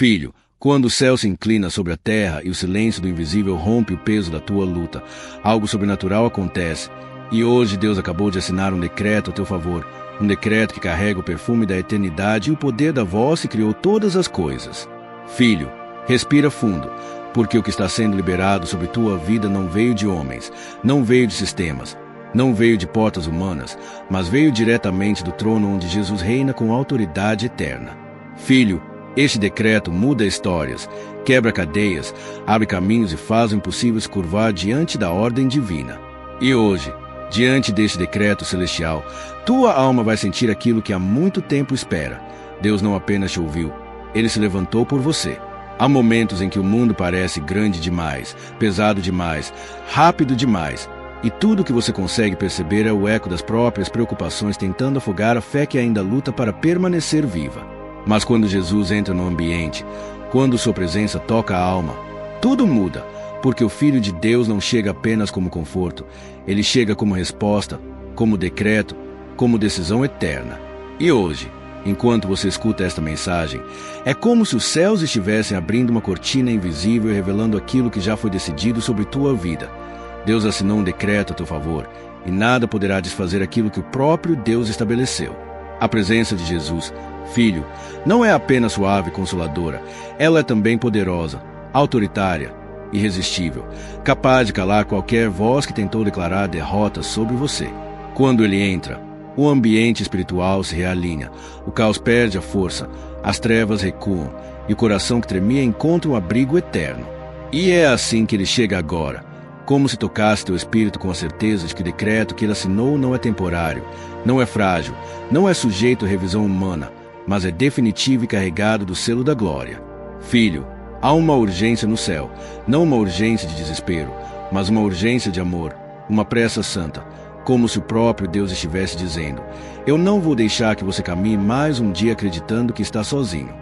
Filho, quando o céu se inclina sobre a terra e o silêncio do invisível rompe o peso da tua luta, algo sobrenatural acontece. E hoje Deus acabou de assinar um decreto a teu favor, um decreto que carrega o perfume da eternidade e o poder da voz que criou todas as coisas. Filho, respira fundo, porque o que está sendo liberado sobre tua vida não veio de homens, não veio de sistemas, não veio de portas humanas, mas veio diretamente do trono onde Jesus reina com autoridade eterna. Filho, este decreto muda histórias, quebra cadeias, abre caminhos e faz o impossível se curvar diante da ordem divina. E hoje, diante deste decreto celestial, tua alma vai sentir aquilo que há muito tempo espera. Deus não apenas te ouviu, Ele se levantou por você. Há momentos em que o mundo parece grande demais, pesado demais, rápido demais, e tudo o que você consegue perceber é o eco das próprias preocupações tentando afogar a fé que ainda luta para permanecer viva. Mas quando Jesus entra no ambiente, quando sua presença toca a alma, tudo muda, porque o Filho de Deus não chega apenas como conforto, ele chega como resposta, como decreto, como decisão eterna. E hoje, enquanto você escuta esta mensagem, é como se os céus estivessem abrindo uma cortina invisível e revelando aquilo que já foi decidido sobre tua vida. Deus assinou um decreto a teu favor, e nada poderá desfazer aquilo que o próprio Deus estabeleceu. A presença de Jesus, Filho, não é apenas suave e consoladora, ela é também poderosa, autoritária, irresistível, capaz de calar qualquer voz que tentou declarar derrota sobre você. Quando ele entra, o ambiente espiritual se realinha, o caos perde a força, as trevas recuam, e o coração que tremia encontra um abrigo eterno. E é assim que ele chega agora, como se tocasse teu espírito com a certeza de que o decreto que ele assinou não é temporário, não é frágil, não é sujeito à revisão humana, mas é definitivo e carregado do selo da glória. Filho, há uma urgência no céu, não uma urgência de desespero, mas uma urgência de amor, uma pressa santa, como se o próprio Deus estivesse dizendo: eu não vou deixar que você caminhe mais um dia acreditando que está sozinho.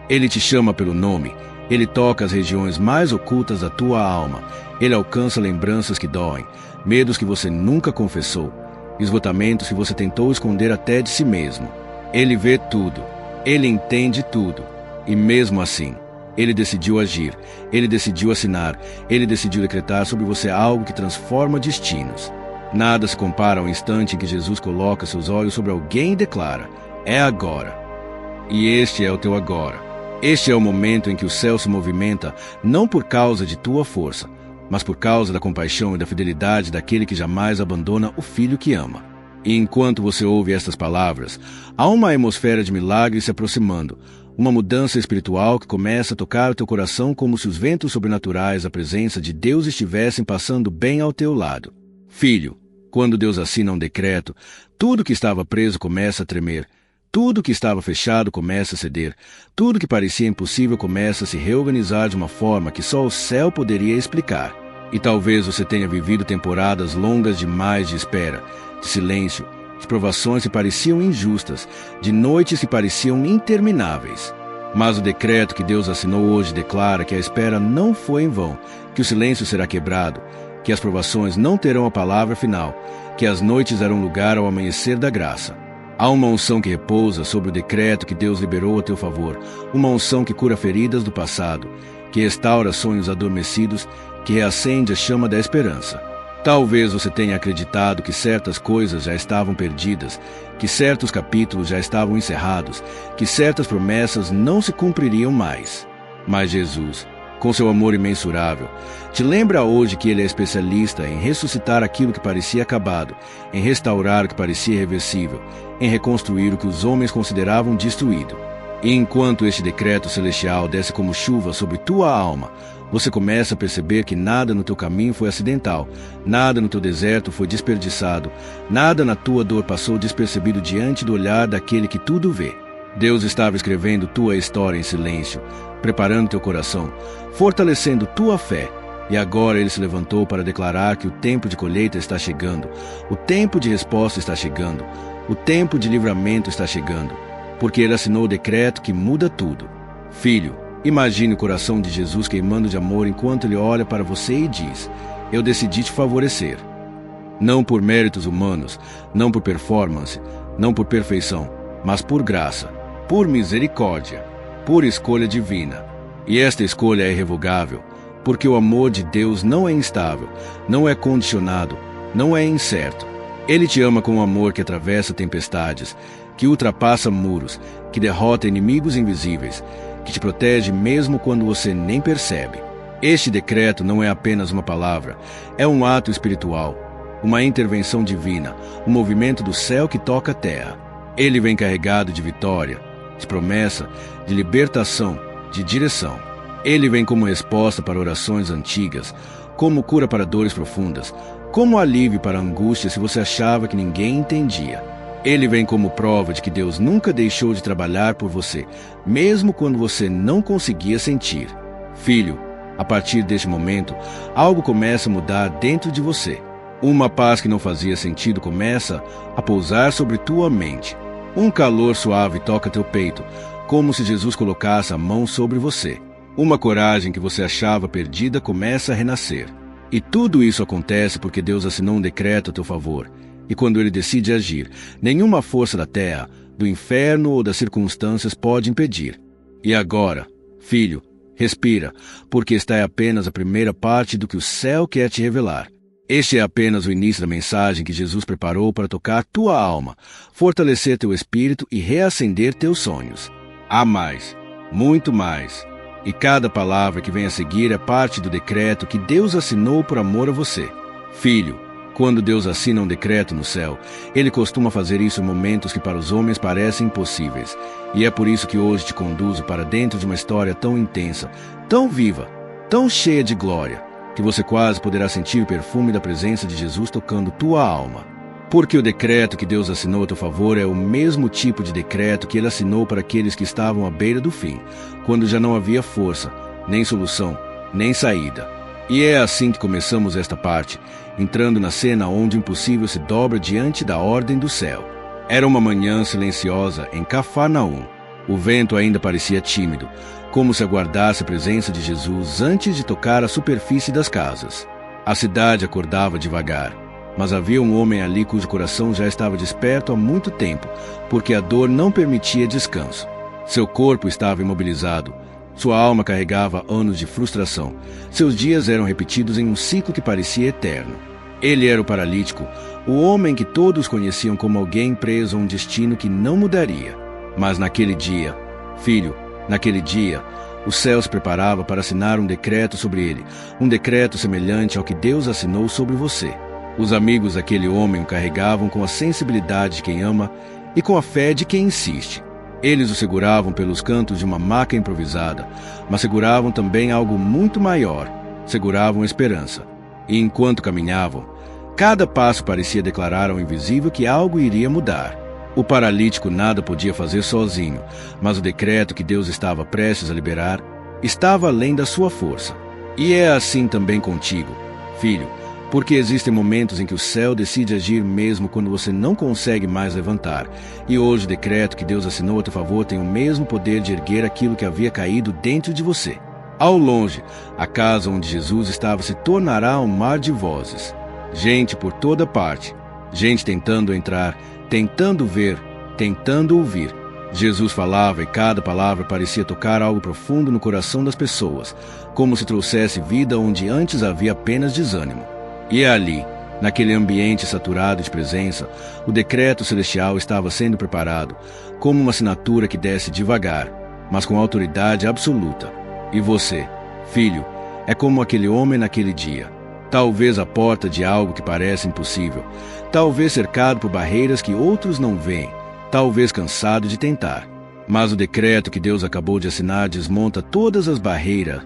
Ele te chama pelo nome, ele toca as regiões mais ocultas da tua alma, ele alcança lembranças que doem, medos que você nunca confessou, esgotamentos que você tentou esconder até de si mesmo. Ele vê tudo, ele entende tudo, e mesmo assim, ele decidiu agir, ele decidiu assinar, ele decidiu decretar sobre você algo que transforma destinos. Nada se compara ao instante em que Jesus coloca seus olhos sobre alguém e declara: é agora. E este é o teu agora. Este é o momento em que o céu se movimenta, não por causa de tua força, mas por causa da compaixão e da fidelidade daquele que jamais abandona o filho que ama. E enquanto você ouve estas palavras, há uma atmosfera de milagre se aproximando, uma mudança espiritual que começa a tocar o teu coração como se os ventos sobrenaturais da presença de Deus estivessem passando bem ao teu lado. Filho, quando Deus assina um decreto, tudo que estava preso começa a tremer, tudo que estava fechado começa a ceder, tudo que parecia impossível começa a se reorganizar de uma forma que só o céu poderia explicar. E talvez você tenha vivido temporadas longas demais de espera, de silêncio, de provações que pareciam injustas, de noites que pareciam intermináveis. Mas o decreto que Deus assinou hoje declara que a espera não foi em vão, que o silêncio será quebrado, que as provações não terão a palavra final, que as noites darão lugar ao amanhecer da graça. Há uma unção que repousa sobre o decreto que Deus liberou a teu favor, uma unção que cura feridas do passado, que restaura sonhos adormecidos, que reacende a chama da esperança. Talvez você tenha acreditado que certas coisas já estavam perdidas, que certos capítulos já estavam encerrados, que certas promessas não se cumpririam mais. Mas Jesus, com seu amor imensurável, te lembra hoje que Ele é especialista em ressuscitar aquilo que parecia acabado, em restaurar o que parecia irreversível, em reconstruir o que os homens consideravam destruído. E enquanto este decreto celestial desce como chuva sobre tua alma, você começa a perceber que nada no teu caminho foi acidental, nada no teu deserto foi desperdiçado, nada na tua dor passou despercebido diante do olhar daquele que tudo vê. Deus estava escrevendo tua história em silêncio, preparando teu coração, fortalecendo tua fé, e agora Ele se levantou para declarar que o tempo de colheita está chegando, o tempo de resposta está chegando, o tempo de livramento está chegando, porque Ele assinou o decreto que muda tudo. Filho, imagine o coração de Jesus queimando de amor enquanto Ele olha para você e diz: eu decidi te favorecer. Não por méritos humanos, não por performance, não por perfeição, mas por graça, por misericórdia. por escolha divina. E esta escolha é irrevogável, porque o amor de Deus não é instável, não é condicionado, não é incerto. Ele te ama com um amor que atravessa tempestades, que ultrapassa muros, que derrota inimigos invisíveis, que te protege mesmo quando você nem percebe. Este decreto não é apenas uma palavra, é um ato espiritual, uma intervenção divina, um movimento do céu que toca a terra. Ele vem carregado de vitória, de promessa, de libertação, de direção. Ele vem como resposta para orações antigas, como cura para dores profundas, como alívio para a angústia se você achava que ninguém entendia. Ele vem como prova de que Deus nunca deixou de trabalhar por você, mesmo quando você não conseguia sentir. Filho, a partir deste momento, algo começa a mudar dentro de você. Uma paz que não fazia sentido começa a pousar sobre tua mente. Um calor suave toca teu peito, como se Jesus colocasse a mão sobre você. Uma coragem que você achava perdida começa a renascer. E tudo isso acontece porque Deus assinou um decreto a teu favor. E quando Ele decide agir, nenhuma força da terra, do inferno ou das circunstâncias pode impedir. E agora, filho, respira, porque esta é apenas a primeira parte do que o céu quer te revelar. Este é apenas o início da mensagem que Jesus preparou para tocar tua alma, fortalecer teu espírito e reacender teus sonhos. Há mais, muito mais. E cada palavra que vem a seguir é parte do decreto que Deus assinou por amor a você. Filho, quando Deus assina um decreto no céu, Ele costuma fazer isso em momentos que para os homens parecem impossíveis. E é por isso que hoje te conduzo para dentro de uma história tão intensa, tão viva, tão cheia de glória, que você quase poderá sentir o perfume da presença de Jesus tocando tua alma. Porque o decreto que Deus assinou a teu favor é o mesmo tipo de decreto que Ele assinou para aqueles que estavam à beira do fim, quando já não havia força, nem solução, nem saída. E é assim que começamos esta parte, entrando na cena onde o impossível se dobra diante da ordem do céu. Era uma manhã silenciosa em Cafarnaum. O vento ainda parecia tímido, como se aguardasse a presença de Jesus antes de tocar a superfície das casas. A cidade acordava devagar, mas havia um homem ali cujo coração já estava desperto há muito tempo, porque a dor não permitia descanso. Seu corpo estava imobilizado, sua alma carregava anos de frustração, seus dias eram repetidos em um ciclo que parecia eterno. Ele era o paralítico, o homem que todos conheciam como alguém preso a um destino que não mudaria. Mas naquele dia, filho, naquele dia, o céu se preparava para assinar um decreto sobre ele, um decreto semelhante ao que Deus assinou sobre você. Os amigos daquele homem o carregavam com a sensibilidade de quem ama e com a fé de quem insiste. Eles o seguravam pelos cantos de uma maca improvisada, mas seguravam também algo muito maior, seguravam a esperança. E enquanto caminhavam, cada passo parecia declarar ao invisível que algo iria mudar. O paralítico nada podia fazer sozinho, mas o decreto que Deus estava prestes a liberar estava além da sua força. E é assim também contigo, filho, porque existem momentos em que o céu decide agir mesmo quando você não consegue mais levantar. E hoje o decreto que Deus assinou a teu favor tem o mesmo poder de erguer aquilo que havia caído dentro de você. Ao longe, a casa onde Jesus estava se tornará um mar de vozes. Gente por toda parte, gente tentando entrar, tentando ver, tentando ouvir. Jesus falava e cada palavra parecia tocar algo profundo no coração das pessoas, como se trouxesse vida onde antes havia apenas desânimo. E é ali, naquele ambiente saturado de presença, o decreto celestial estava sendo preparado, como uma assinatura que desce devagar, mas com autoridade absoluta. E você, filho, é como aquele homem naquele dia, talvez à porta de algo que parece impossível, talvez cercado por barreiras que outros não veem, talvez cansado de tentar. Mas o decreto que Deus acabou de assinar desmonta todas as barreiras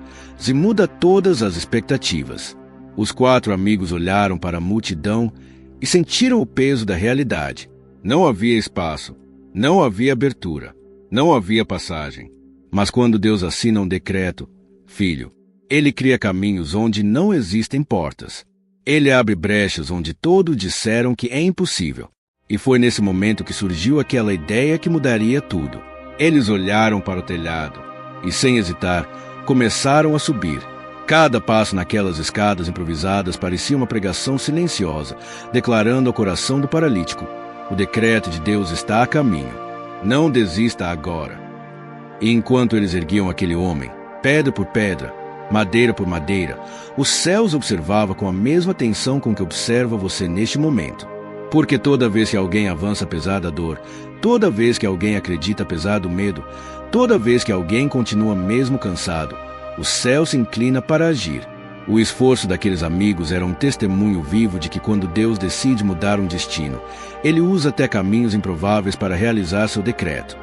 e muda todas as expectativas. Os 4 amigos olharam para a multidão e sentiram o peso da realidade. Não havia espaço, não havia abertura, não havia passagem. Mas quando Deus assina um decreto, filho, Ele cria caminhos onde não existem portas. Ele abre brechas onde todos disseram que é impossível. E foi nesse momento que surgiu aquela ideia que mudaria tudo. Eles olharam para o telhado e, sem hesitar, começaram a subir. Cada passo naquelas escadas improvisadas parecia uma pregação silenciosa, declarando ao coração do paralítico: o decreto de Deus está a caminho. Não desista agora. E enquanto eles erguiam aquele homem, pedra por pedra, madeira por madeira, os céus observavam com a mesma atenção com que observa você neste momento. Porque toda vez que alguém avança apesar da dor, toda vez que alguém acredita apesar do medo, toda vez que alguém continua mesmo cansado, o céu se inclina para agir. O esforço daqueles amigos era um testemunho vivo de que quando Deus decide mudar um destino, Ele usa até caminhos improváveis para realizar seu decreto.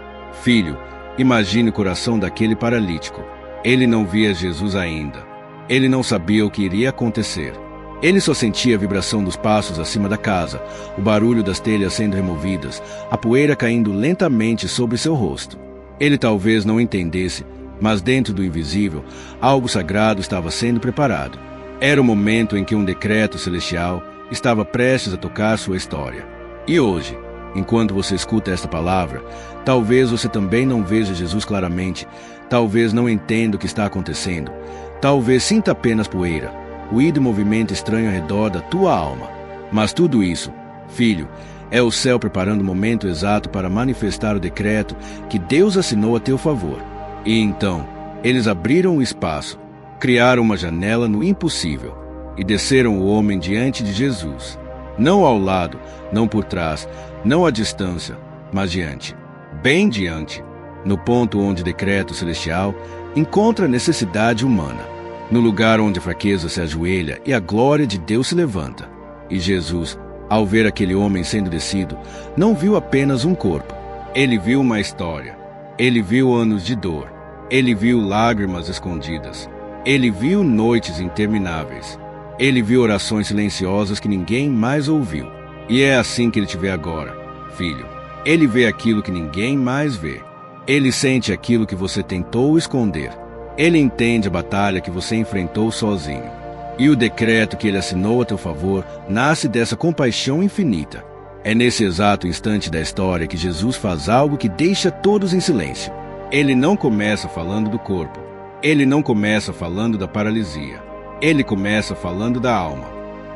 Filho, imagine o coração daquele paralítico. Ele não via Jesus ainda. Ele não sabia o que iria acontecer. Ele só sentia a vibração dos passos acima da casa, o barulho das telhas sendo removidas, a poeira caindo lentamente sobre seu rosto. Ele talvez não entendesse, mas dentro do invisível, algo sagrado estava sendo preparado. Era o momento em que um decreto celestial estava prestes a tocar sua história. E hoje, enquanto você escuta esta palavra, talvez você também não veja Jesus claramente, talvez não entenda o que está acontecendo, talvez sinta apenas poeira, ruído e movimento estranho ao redor da tua alma. Mas tudo isso, filho, é o céu preparando o momento exato para manifestar o decreto que Deus assinou a teu favor. E então, eles abriram o espaço, criaram uma janela no impossível e desceram o homem diante de Jesus. Não ao lado, não por trás, não à distância, mas diante, bem diante, no ponto onde o decreto celestial encontra a necessidade humana, no lugar onde a fraqueza se ajoelha e a glória de Deus se levanta. E Jesus, ao ver aquele homem sendo descido, não viu apenas um corpo. Ele viu uma história. Ele viu anos de dor. Ele viu lágrimas escondidas. Ele viu noites intermináveis. Ele viu orações silenciosas que ninguém mais ouviu. E é assim que ele te vê agora, filho. Ele vê aquilo que ninguém mais vê. Ele sente aquilo que você tentou esconder. Ele entende a batalha que você enfrentou sozinho. E o decreto que ele assinou a teu favor nasce dessa compaixão infinita. É nesse exato instante da história que Jesus faz algo que deixa todos em silêncio. Ele não começa falando do corpo. Ele não começa falando da paralisia. Ele começa falando da alma.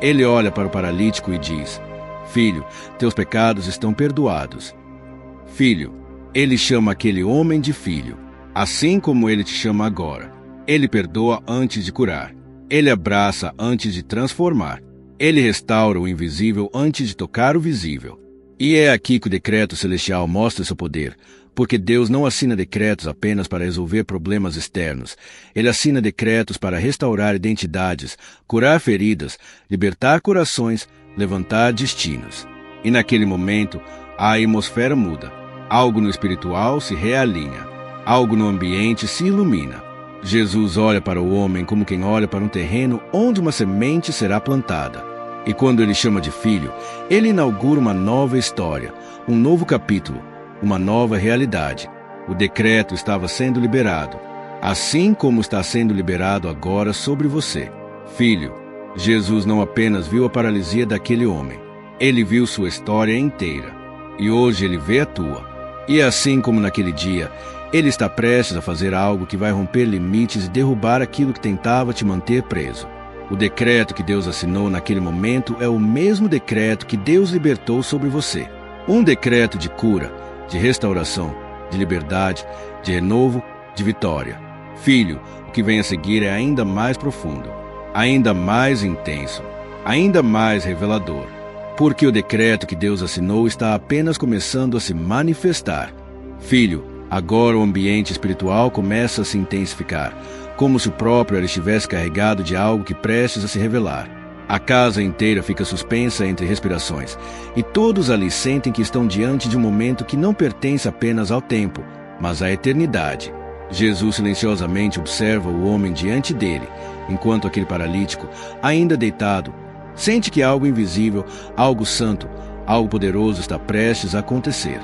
Ele olha para o paralítico e diz: Filho, teus pecados estão perdoados. Filho, ele chama aquele homem de filho, assim como ele te chama agora. Ele perdoa antes de curar. Ele abraça antes de transformar. Ele restaura o invisível antes de tocar o visível. E é aqui que o decreto celestial mostra seu poder, porque Deus não assina decretos apenas para resolver problemas externos. Ele assina decretos para restaurar identidades, curar feridas, libertar corações, levantar destinos. E naquele momento, a atmosfera muda. Algo no espiritual se realinha. Algo no ambiente se ilumina. Jesus olha para o homem como quem olha para um terreno onde uma semente será plantada. E quando ele chama de filho, ele inaugura uma nova história, um novo capítulo, uma nova realidade. O decreto estava sendo liberado, assim como está sendo liberado agora sobre você. Filho, Jesus não apenas viu a paralisia daquele homem, ele viu sua história inteira. E hoje ele vê a tua. E assim como naquele dia, ele está prestes a fazer algo que vai romper limites e derrubar aquilo que tentava te manter preso. O decreto que Deus assinou naquele momento é o mesmo decreto que Deus libertou sobre você. Um decreto de cura, de restauração, de liberdade, de renovo, de vitória. Filho, o que vem a seguir é ainda mais profundo, ainda mais intenso, ainda mais revelador. Porque o decreto que Deus assinou está apenas começando a se manifestar. Filho, agora o ambiente espiritual começa a se intensificar, como se o próprio estivesse carregado de algo que prestes a se revelar. A casa inteira fica suspensa entre respirações, e todos ali sentem que estão diante de um momento que não pertence apenas ao tempo, mas à eternidade. Jesus silenciosamente observa o homem diante dele, enquanto aquele paralítico, ainda deitado, sente que algo invisível, algo santo, algo poderoso está prestes a acontecer.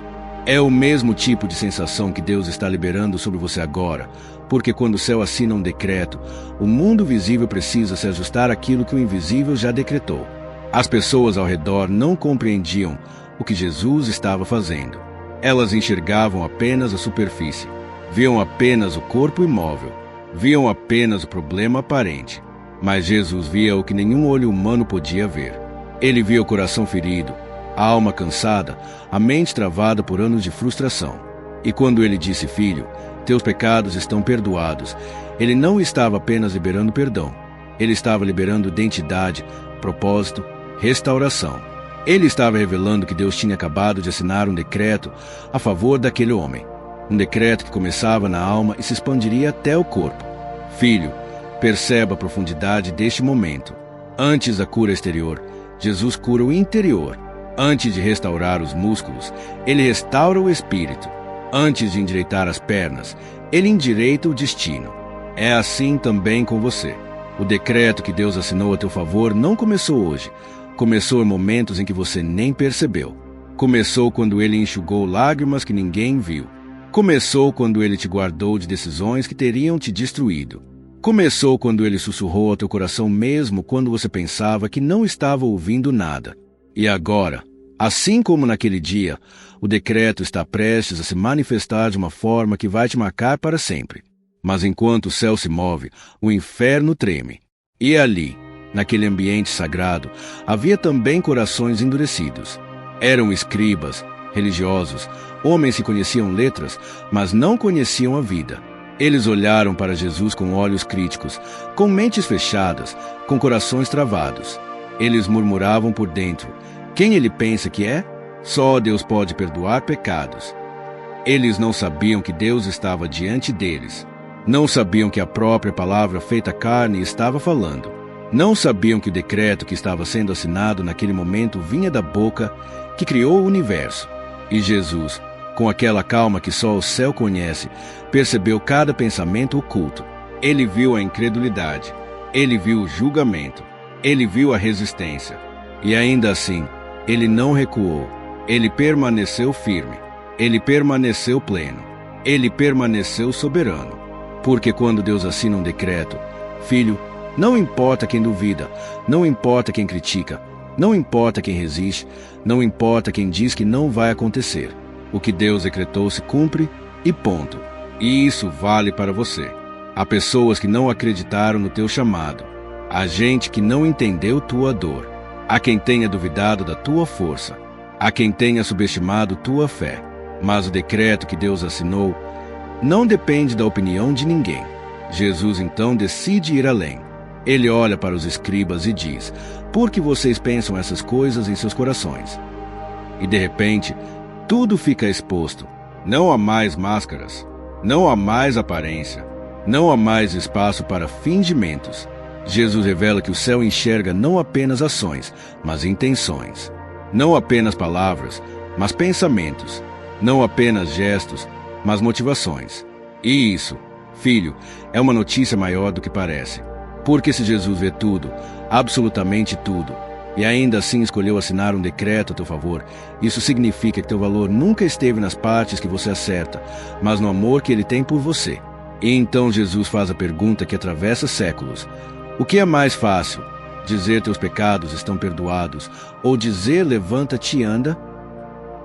É o mesmo tipo de sensação que Deus está liberando sobre você agora, porque quando o céu assina um decreto, o mundo visível precisa se ajustar àquilo que o invisível já decretou. As pessoas ao redor não compreendiam o que Jesus estava fazendo. Elas enxergavam apenas a superfície, viam apenas o corpo imóvel, viam apenas o problema aparente. Mas Jesus via o que nenhum olho humano podia ver. Ele via o coração ferido, a alma cansada, a mente travada por anos de frustração. E quando ele disse filho, Teus pecados estão perdoados. Ele não estava apenas liberando perdão. Ele estava liberando identidade, propósito, restauração. Ele estava revelando que Deus tinha acabado de assinar um decreto a favor daquele homem. Um decreto que começava na alma e se expandiria até o corpo. Filho, perceba a profundidade deste momento. Antes da cura exterior, Jesus cura o interior. Antes de restaurar os músculos, Ele restaura o espírito. Antes de endireitar as pernas, Ele endireita o destino. É assim também com você. O decreto que Deus assinou a teu favor não começou hoje. Começou em momentos em que você nem percebeu. Começou quando Ele enxugou lágrimas que ninguém viu. Começou quando Ele te guardou de decisões que teriam te destruído. Começou quando Ele sussurrou ao teu coração mesmo quando você pensava que não estava ouvindo nada. E agora, assim como naquele dia, o decreto está prestes a se manifestar de uma forma que vai te marcar para sempre. Mas enquanto o céu se move, o inferno treme. E ali, naquele ambiente sagrado, havia também corações endurecidos. Eram escribas, religiosos, homens que conheciam letras, mas não conheciam a vida. Eles olharam para Jesus com olhos críticos, com mentes fechadas, com corações travados. Eles murmuravam por dentro: quem ele pensa que é? Só Deus pode perdoar pecados. Eles não sabiam que Deus estava diante deles. Não sabiam que a própria palavra feita carne estava falando. Não sabiam que o decreto que estava sendo assinado naquele momento vinha da boca que criou o universo. E Jesus, com aquela calma que só o céu conhece, percebeu cada pensamento oculto. Ele viu a incredulidade. Ele viu o julgamento. Ele viu a resistência. E ainda assim, Ele não recuou. Ele permaneceu firme. Ele permaneceu pleno. Ele permaneceu soberano. Porque quando Deus assina um decreto, filho, não importa quem duvida, não importa quem critica, não importa quem resiste, não importa quem diz que não vai acontecer. O que Deus decretou se cumpre e ponto. E isso vale para você. Há pessoas que não acreditaram no teu chamado. Há gente que não entendeu tua dor. Há quem tenha duvidado da tua força. Há quem tenha subestimado tua fé. Mas o decreto que Deus assinou não depende da opinião de ninguém. Jesus então decide ir além. Ele olha para os escribas e diz: por que vocês pensam essas coisas em seus corações? E de repente, tudo fica exposto. Não há mais máscaras. Não há mais aparência. Não há mais espaço para fingimentos. Jesus revela que o céu enxerga não apenas ações, mas intenções. Não apenas palavras, mas pensamentos. Não apenas gestos, mas motivações. E isso, filho, é uma notícia maior do que parece. Porque se Jesus vê tudo, absolutamente tudo, e ainda assim escolheu assinar um decreto a teu favor, isso significa que teu valor nunca esteve nas partes que você acerta, mas no amor que Ele tem por você. E então Jesus faz a pergunta que atravessa séculos: o que é mais fácil? Dizer teus pecados estão perdoados, ou dizer levanta-te e anda?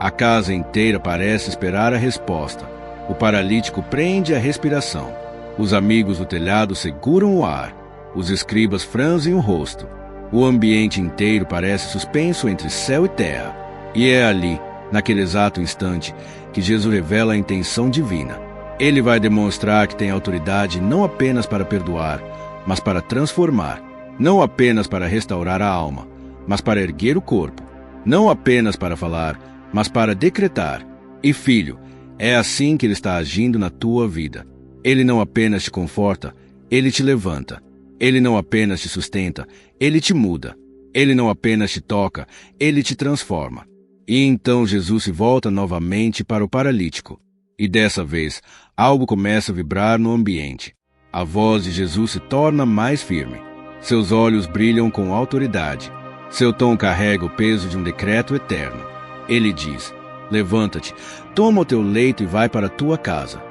A casa inteira parece esperar a resposta. O paralítico prende a respiração. Os amigos do telhado seguram o ar. Os escribas franzem o rosto. O ambiente inteiro parece suspenso entre céu e terra. E é ali, naquele exato instante, que Jesus revela a intenção divina. Ele vai demonstrar que tem autoridade não apenas para perdoar, mas para transformar. Não apenas para restaurar a alma, mas para erguer o corpo. Não apenas para falar, mas para decretar. E filho, é assim que Ele está agindo na tua vida. Ele não apenas te conforta, Ele te levanta. Ele não apenas te sustenta, Ele te muda. Ele não apenas te toca, Ele te transforma. E então Jesus se volta novamente para o paralítico. E dessa vez, algo começa a vibrar no ambiente. A voz de Jesus se torna mais firme. Seus olhos brilham com autoridade. Seu tom carrega o peso de um decreto eterno. Ele diz: levanta-te, toma o teu leito e vai para a tua casa.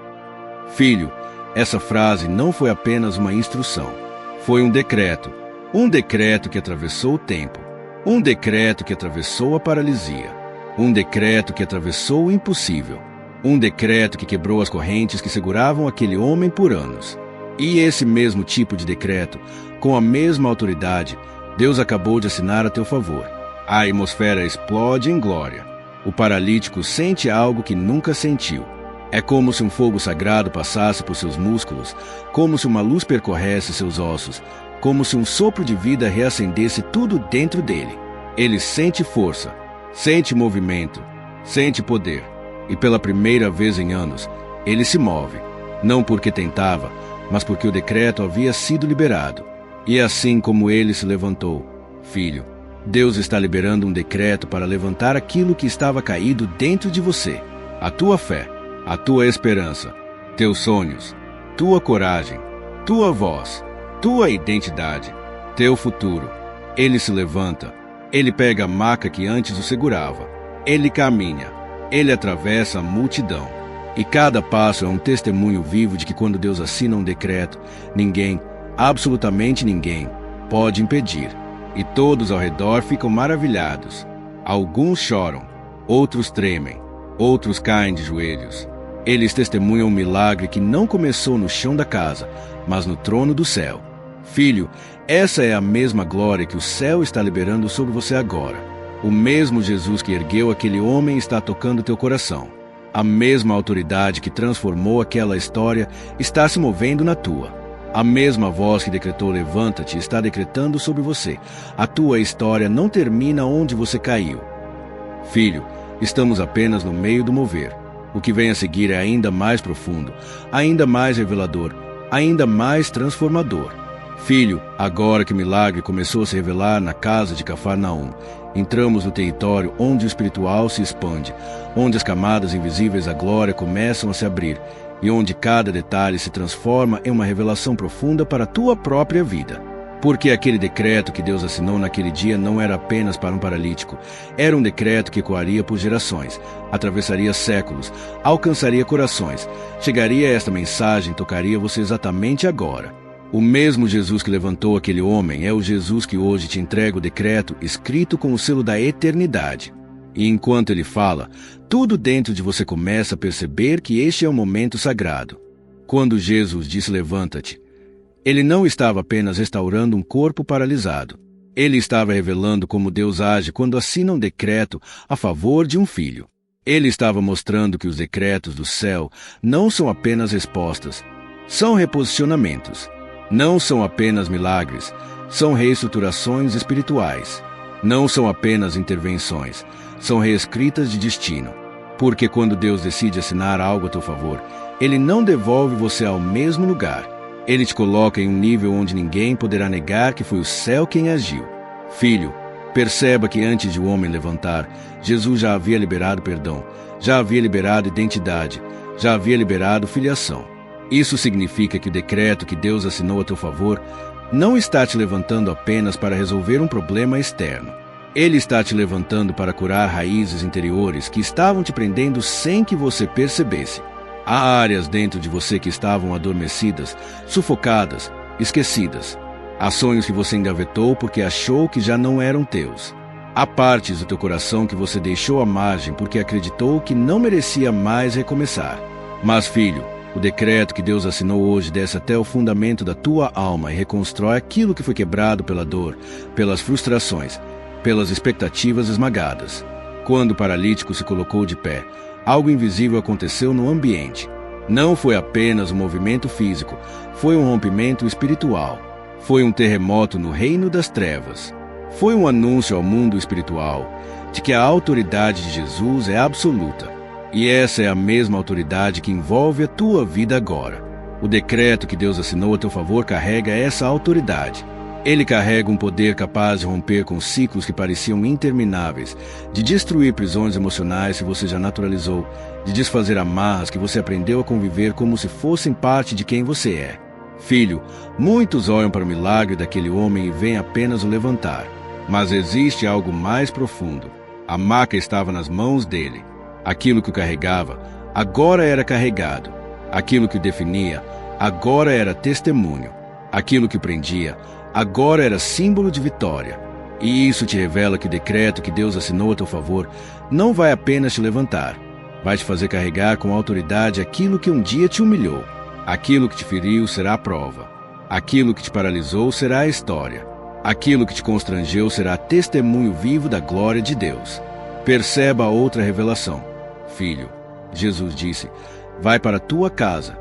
Filho, essa frase não foi apenas uma instrução. Foi um decreto. Um decreto que atravessou o tempo. Um decreto que atravessou a paralisia. Um decreto que atravessou o impossível. Um decreto que quebrou as correntes que seguravam aquele homem por anos. E esse mesmo tipo de decreto, com a mesma autoridade, Deus acabou de assinar a teu favor. A atmosfera explode em glória. O paralítico sente algo que nunca sentiu. É como se um fogo sagrado passasse por seus músculos, como se uma luz percorresse seus ossos, como se um sopro de vida reacendesse tudo dentro dele. Ele sente força, sente movimento, sente poder. E pela primeira vez em anos, ele se move, não porque tentava, mas porque o decreto havia sido liberado. E assim como ele se levantou, filho, Deus está liberando um decreto para levantar aquilo que estava caído dentro de você. A tua fé, a tua esperança, teus sonhos, tua coragem, tua voz, tua identidade, teu futuro. Ele se levanta, ele pega a maca que antes o segurava, ele caminha, ele atravessa a multidão. E cada passo é um testemunho vivo de que quando Deus assina um decreto, ninguém, absolutamente ninguém, pode impedir. E todos ao redor ficam maravilhados. Alguns choram, outros tremem, outros caem de joelhos. Eles testemunham um milagre que não começou no chão da casa, mas no trono do céu. Filho, essa é a mesma glória que o céu está liberando sobre você agora. O mesmo Jesus que ergueu aquele homem está tocando teu coração. A mesma autoridade que transformou aquela história está se movendo na tua. A mesma voz que decretou levanta-te está decretando sobre você. A tua história não termina onde você caiu. Filho, estamos apenas no meio do mover. O que vem a seguir é ainda mais profundo, ainda mais revelador, ainda mais transformador. Filho, agora que o milagre começou a se revelar na casa de Cafarnaum, entramos no território onde o espiritual se expande, onde as camadas invisíveis da glória começam a se abrir e onde cada detalhe se transforma em uma revelação profunda para a tua própria vida. Porque aquele decreto que Deus assinou naquele dia não era apenas para um paralítico, era um decreto que ecoaria por gerações, atravessaria séculos, alcançaria corações, chegaria a esta mensagem, tocaria você exatamente agora. O mesmo Jesus que levantou aquele homem é o Jesus que hoje te entrega o decreto escrito com o selo da eternidade. E enquanto ele fala, tudo dentro de você começa a perceber que este é um momento sagrado. Quando Jesus disse levanta-te, ele não estava apenas restaurando um corpo paralisado. Ele estava revelando como Deus age quando assina um decreto a favor de um filho. Ele estava mostrando que os decretos do céu não são apenas respostas, são reposicionamentos. Não são apenas milagres, são reestruturações espirituais. Não são apenas intervenções, são reescritas de destino. Porque quando Deus decide assinar algo a teu favor, Ele não devolve você ao mesmo lugar. Ele te coloca em um nível onde ninguém poderá negar que foi o céu quem agiu. Filho, perceba que antes de o homem levantar, Jesus já havia liberado perdão, já havia liberado identidade, já havia liberado filiação. Isso significa que o decreto que Deus assinou a teu favor não está te levantando apenas para resolver um problema externo. Ele está te levantando para curar raízes interiores que estavam te prendendo sem que você percebesse. Há áreas dentro de você que estavam adormecidas, sufocadas, esquecidas. Há sonhos que você engavetou porque achou que já não eram teus. Há partes do teu coração que você deixou à margem porque acreditou que não merecia mais recomeçar. Mas, filho, o decreto que Deus assinou hoje desce até o fundamento da tua alma e reconstrói aquilo que foi quebrado pela dor, pelas frustrações, pelas expectativas esmagadas. Quando o paralítico se colocou de pé, algo invisível aconteceu no ambiente. Não foi apenas um movimento físico, foi um rompimento espiritual. Foi um terremoto no reino das trevas. Foi um anúncio ao mundo espiritual de que a autoridade de Jesus é absoluta. E essa é a mesma autoridade que envolve a tua vida agora. O decreto que Deus assinou a teu favor carrega essa autoridade. Ele carrega um poder capaz de romper com ciclos que pareciam intermináveis, de destruir prisões emocionais que você já naturalizou, de desfazer amarras que você aprendeu a conviver como se fossem parte de quem você é. Filho, muitos olham para o milagre daquele homem e veem apenas o levantar. Mas existe algo mais profundo. A maca estava nas mãos dele. Aquilo que o carregava, agora era carregado. Aquilo que o definia, agora era testemunho. Aquilo que o prendia, agora era símbolo de vitória. E isso te revela que o decreto que Deus assinou a teu favor não vai apenas te levantar, vai te fazer carregar com autoridade aquilo que um dia te humilhou. Aquilo que te feriu será a prova. Aquilo que te paralisou será a história. Aquilo que te constrangeu será testemunho vivo da glória de Deus. Perceba a outra revelação. Filho, Jesus disse, vai para a tua casa.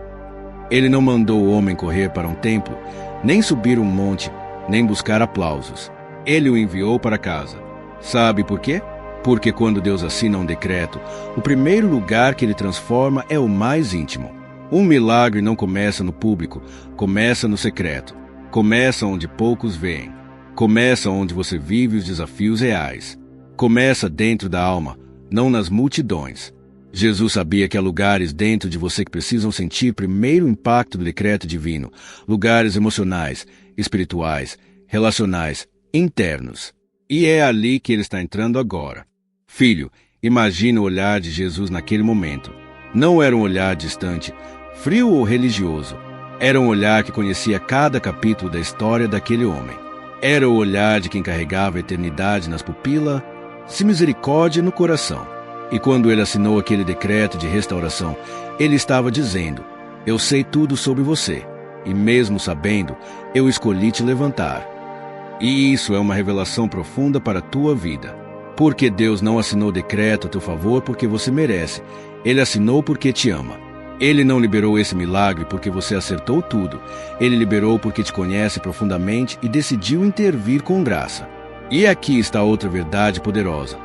Ele não mandou o homem correr para um templo, nem subir um monte, nem buscar aplausos. Ele o enviou para casa. Sabe por quê? Porque quando Deus assina um decreto, o primeiro lugar que ele transforma é o mais íntimo. Um milagre não começa no público, começa no secreto. Começa onde poucos veem. Começa onde você vive os desafios reais. Começa dentro da alma, não nas multidões. Jesus sabia que há lugares dentro de você que precisam sentir primeiro o impacto do decreto divino, lugares emocionais, espirituais, relacionais, internos. E é ali que ele está entrando agora. Filho, imagine o olhar de Jesus naquele momento. Não era um olhar distante, frio ou religioso. Era um olhar que conhecia cada capítulo da história daquele homem. Era o olhar de quem carregava a eternidade nas pupilas, e misericórdia no coração. E quando ele assinou aquele decreto de restauração, ele estava dizendo: eu sei tudo sobre você, e mesmo sabendo, eu escolhi te levantar. E isso é uma revelação profunda para a tua vida. Porque Deus não assinou decreto a teu favor porque você merece. Ele assinou porque te ama. Ele não liberou esse milagre porque você acertou tudo. Ele liberou porque te conhece profundamente e decidiu intervir com graça. E aqui está outra verdade poderosa.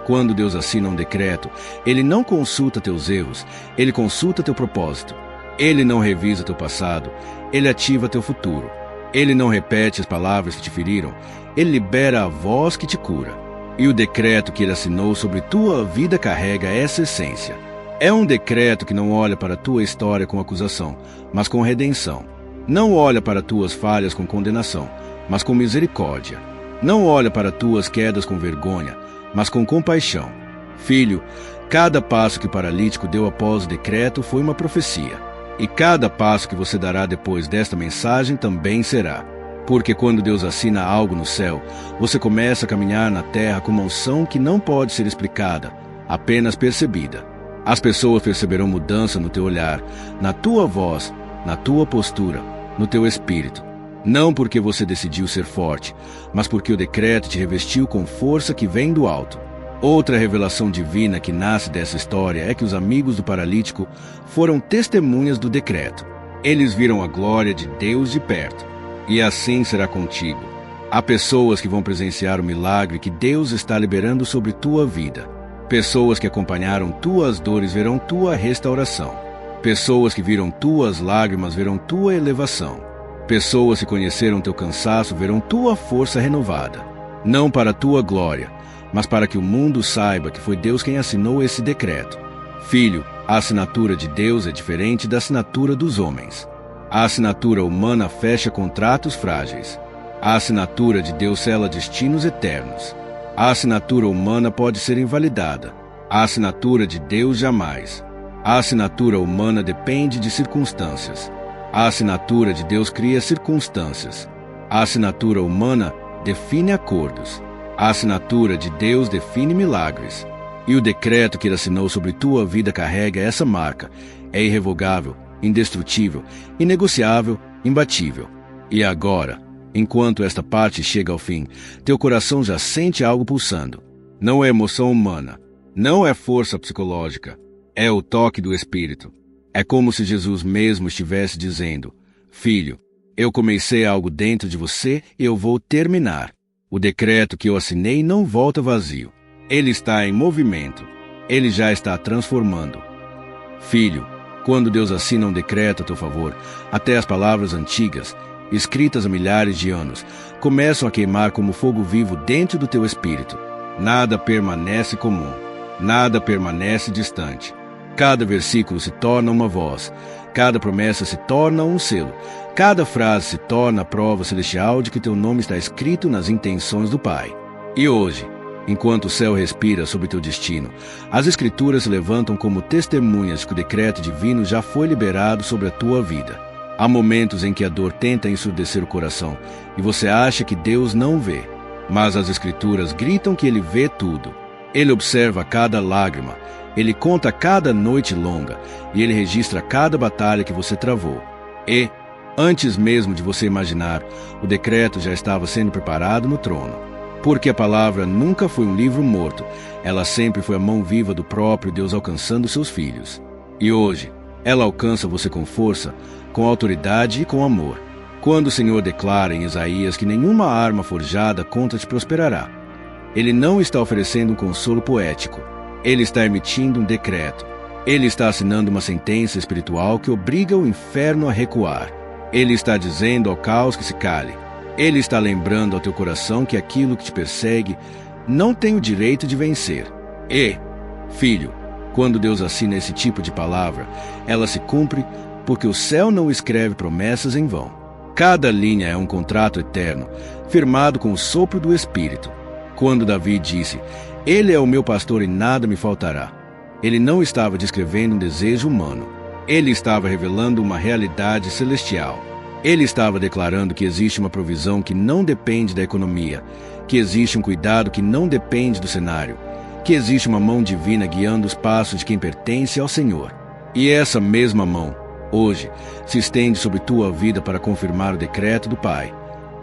Quando Deus assina um decreto, Ele não consulta teus erros, Ele consulta teu propósito. Ele não revisa teu passado, Ele ativa teu futuro. Ele não repete as palavras que te feriram, Ele libera a voz que te cura. E o decreto que Ele assinou sobre tua vida carrega essa essência. É um decreto que não olha para a tua história com acusação, mas com redenção. Não olha para tuas falhas com condenação, mas com misericórdia. Não olha para tuas quedas com vergonha, mas com compaixão. Filho, cada passo que o paralítico deu após o decreto foi uma profecia. E cada passo que você dará depois desta mensagem também será. Porque quando Deus assina algo no céu, você começa a caminhar na terra com uma unção que não pode ser explicada, apenas percebida. As pessoas perceberão mudança no teu olhar, na tua voz, na tua postura, no teu espírito. Não porque você decidiu ser forte, mas porque o decreto te revestiu com força que vem do alto. Outra revelação divina que nasce dessa história é que os amigos do paralítico foram testemunhas do decreto. Eles viram a glória de Deus de perto. E assim será contigo. Há pessoas que vão presenciar o milagre que Deus está liberando sobre tua vida. Pessoas que acompanharam tuas dores verão tua restauração. Pessoas que viram tuas lágrimas verão tua elevação. Pessoas que conheceram teu cansaço verão tua força renovada. Não para a tua glória, mas para que o mundo saiba que foi Deus quem assinou esse decreto. Filho, a assinatura de Deus é diferente da assinatura dos homens. A assinatura humana fecha contratos frágeis. A assinatura de Deus sela destinos eternos. A assinatura humana pode ser invalidada. A assinatura de Deus jamais. A assinatura humana depende de circunstâncias. A assinatura de Deus cria circunstâncias. A assinatura humana define acordos. A assinatura de Deus define milagres. E o decreto que Ele assinou sobre tua vida carrega essa marca. É irrevogável, indestrutível, inegociável, imbatível. E agora, enquanto esta parte chega ao fim, teu coração já sente algo pulsando. Não é emoção humana. Não é força psicológica. É o toque do Espírito. É como se Jesus mesmo estivesse dizendo: Filho, eu comecei algo dentro de você e eu vou terminar. O decreto que eu assinei não volta vazio. Ele está em movimento. Ele já está transformando. Filho, quando Deus assina um decreto a teu favor, até as palavras antigas, escritas há milhares de anos, começam a queimar como fogo vivo dentro do teu espírito. Nada permanece comum. Nada permanece distante. Cada versículo se torna uma voz. Cada promessa se torna um selo. Cada frase se torna a prova celestial de que teu nome está escrito nas intenções do Pai. E hoje, enquanto o céu respira sobre teu destino, as Escrituras se levantam como testemunhas de que o decreto divino já foi liberado sobre a tua vida. Há momentos em que a dor tenta ensurdecer o coração e você acha que Deus não vê. Mas as Escrituras gritam que Ele vê tudo. Ele observa cada lágrima. Ele conta cada noite longa e Ele registra cada batalha que você travou. E, antes mesmo de você imaginar, o decreto já estava sendo preparado no trono. Porque a palavra nunca foi um livro morto, ela sempre foi a mão viva do próprio Deus alcançando seus filhos. E hoje, Ela alcança você com força, com autoridade e com amor. Quando o Senhor declara em Isaías que nenhuma arma forjada contra te prosperará, Ele não está oferecendo um consolo poético. Ele está emitindo um decreto. Ele está assinando uma sentença espiritual que obriga o inferno a recuar. Ele está dizendo ao caos que se cale. Ele está lembrando ao teu coração que aquilo que te persegue não tem o direito de vencer. E, filho, quando Deus assina esse tipo de palavra, ela se cumpre porque o céu não escreve promessas em vão. Cada linha é um contrato eterno, firmado com o sopro do Espírito. Quando Davi disse, Ele é o meu pastor e nada me faltará, ele não estava descrevendo um desejo humano. Ele estava revelando uma realidade celestial. Ele estava declarando que existe uma provisão que não depende da economia, que existe um cuidado que não depende do cenário, que existe uma mão divina guiando os passos de quem pertence ao Senhor. E essa mesma mão, hoje, se estende sobre tua vida para confirmar o decreto do Pai.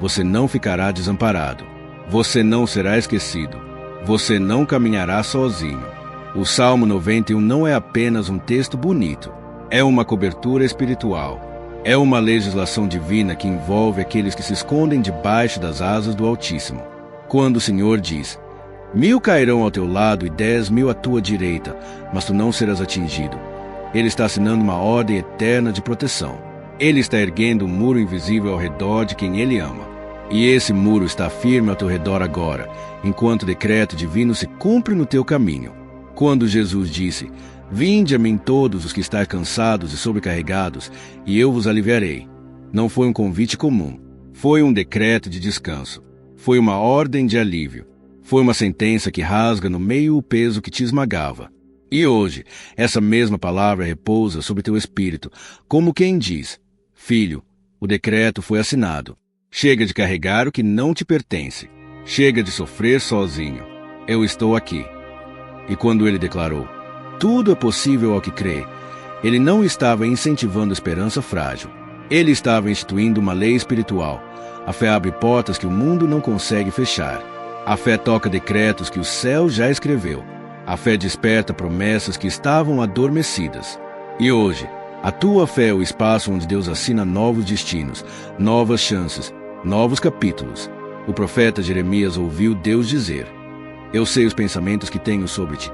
Você não ficará desamparado. Você não será esquecido. Você não caminhará sozinho. O Salmo 91 não é apenas um texto bonito. É uma cobertura espiritual. É uma legislação divina que envolve aqueles que se escondem debaixo das asas do Altíssimo. Quando o Senhor diz, 1000 cairão ao teu lado e 10.000 à tua direita, mas tu não serás atingido. Ele está assinando uma ordem eterna de proteção. Ele está erguendo um muro invisível ao redor de quem Ele ama. E esse muro está firme ao teu redor agora, enquanto o decreto divino se cumpre no teu caminho. Quando Jesus disse, Vinde a mim todos os que estáis cansados e sobrecarregados, e eu vos aliviarei. Não foi um convite comum. Foi um decreto de descanso. Foi uma ordem de alívio. Foi uma sentença que rasga no meio o peso que te esmagava. E hoje, essa mesma palavra repousa sobre teu espírito, como quem diz, Filho, o decreto foi assinado. Chega de carregar o que não te pertence. Chega de sofrer sozinho. Eu estou aqui. E quando ele declarou, tudo é possível ao que crê, ele não estava incentivando a esperança frágil. Ele estava instituindo uma lei espiritual. A fé abre portas que o mundo não consegue fechar. A fé toca decretos que o céu já escreveu. A fé desperta promessas que estavam adormecidas. E hoje, a tua fé é o espaço onde Deus assina novos destinos, novas chances, novos capítulos. O profeta Jeremias ouviu Deus dizer, Eu sei os pensamentos que tenho sobre ti,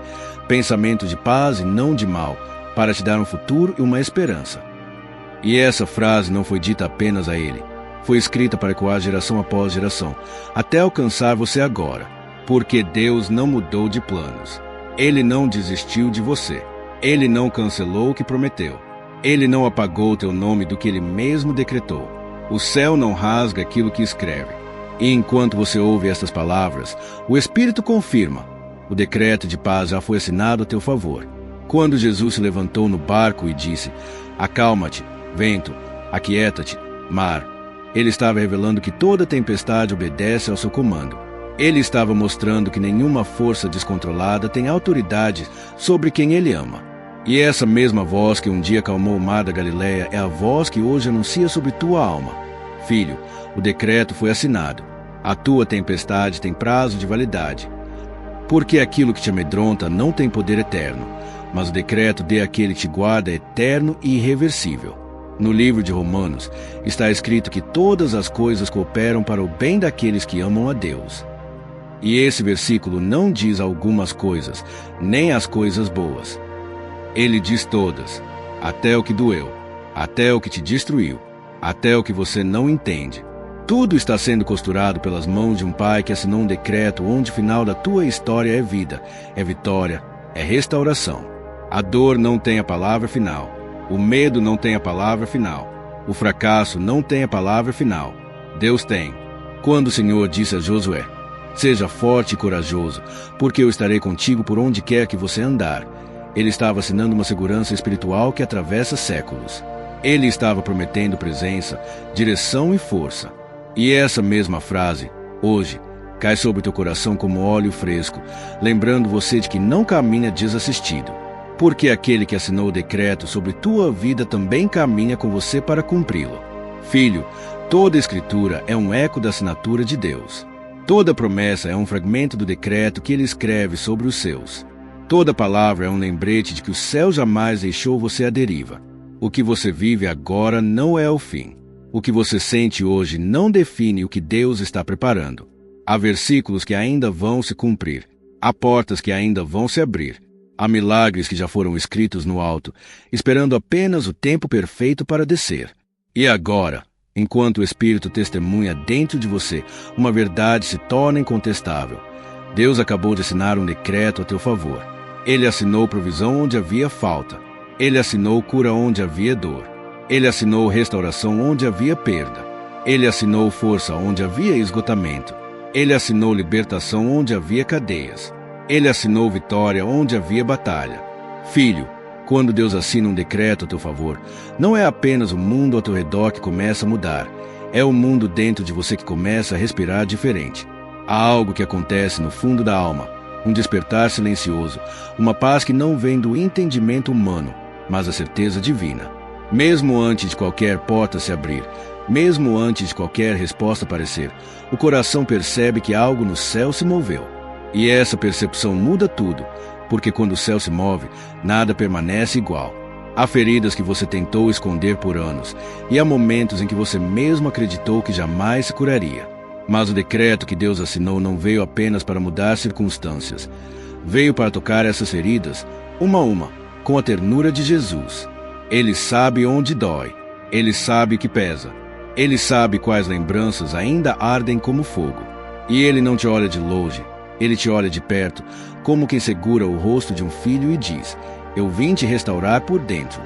pensamentos de paz e não de mal, para te dar um futuro e uma esperança. E essa frase não foi dita apenas a ele. Foi escrita para ecoar geração após geração, até alcançar você agora. Porque Deus não mudou de planos. Ele não desistiu de você. Ele não cancelou o que prometeu. Ele não apagou o teu nome do que Ele mesmo decretou. O céu não rasga aquilo que escreve. E enquanto você ouve estas palavras, o Espírito confirma. O decreto de paz já foi assinado a teu favor. Quando Jesus se levantou no barco e disse, Acalma-te, vento, aquieta-te, mar. Ele estava revelando que toda tempestade obedece ao seu comando. Ele estava mostrando que nenhuma força descontrolada tem autoridade sobre quem Ele ama. E essa mesma voz que um dia acalmou o mar da Galileia é a voz que hoje anuncia sobre tua alma. Filho, o decreto foi assinado. A tua tempestade tem prazo de validade. Porque aquilo que te amedronta não tem poder eterno, mas o decreto àquele que te guarda é eterno e irreversível. No livro de Romanos está escrito que todas as coisas cooperam para o bem daqueles que amam a Deus. E esse versículo não diz algumas coisas, nem as coisas boas. Ele diz todas, até o que doeu, até o que te destruiu, até o que você não entende. Tudo está sendo costurado pelas mãos de um pai que assinou um decreto onde o final da tua história é vida, é vitória, é restauração. A dor não tem a palavra final. O medo não tem a palavra final. O fracasso não tem a palavra final. Deus tem. Quando o Senhor disse a Josué, Seja forte e corajoso, porque eu estarei contigo por onde quer que você andar. Ele estava assinando uma segurança espiritual que atravessa séculos. Ele estava prometendo presença, direção e força. E essa mesma frase, hoje, cai sobre teu coração como óleo fresco, lembrando você de que não caminha desassistido. Porque aquele que assinou o decreto sobre tua vida também caminha com você para cumpri-lo. Filho, toda a Escritura é um eco da assinatura de Deus. Toda promessa é um fragmento do decreto que Ele escreve sobre os seus. Toda palavra é um lembrete de que o céu jamais deixou você à deriva. O que você vive agora não é o fim. O que você sente hoje não define o que Deus está preparando. Há versículos que ainda vão se cumprir. Há portas que ainda vão se abrir. Há milagres que já foram escritos no alto, esperando apenas o tempo perfeito para descer. E agora, enquanto o Espírito testemunha dentro de você, uma verdade se torna incontestável. Deus acabou de assinar um decreto a teu favor. Ele assinou provisão onde havia falta. Ele assinou cura onde havia dor. Ele assinou restauração onde havia perda. Ele assinou força onde havia esgotamento. Ele assinou libertação onde havia cadeias. Ele assinou vitória onde havia batalha. Filho, quando Deus assina um decreto a teu favor, não é apenas o mundo ao teu redor que começa a mudar. É o mundo dentro de você que começa a respirar diferente. Há algo que acontece no fundo da alma, um despertar silencioso, uma paz que não vem do entendimento humano, mas da certeza divina. Mesmo antes de qualquer porta se abrir, mesmo antes de qualquer resposta aparecer, o coração percebe que algo no céu se moveu. E essa percepção muda tudo, porque quando o céu se move, nada permanece igual. Há feridas que você tentou esconder por anos, e há momentos em que você mesmo acreditou que jamais se curaria. Mas o decreto que Deus assinou não veio apenas para mudar circunstâncias. Veio para tocar essas feridas, uma a uma, com a ternura de Jesus. Ele sabe onde dói. Ele sabe o que pesa. Ele sabe quais lembranças ainda ardem como fogo. E ele não te olha de longe. Ele te olha de perto, como quem segura o rosto de um filho e diz: eu vim te restaurar por dentro.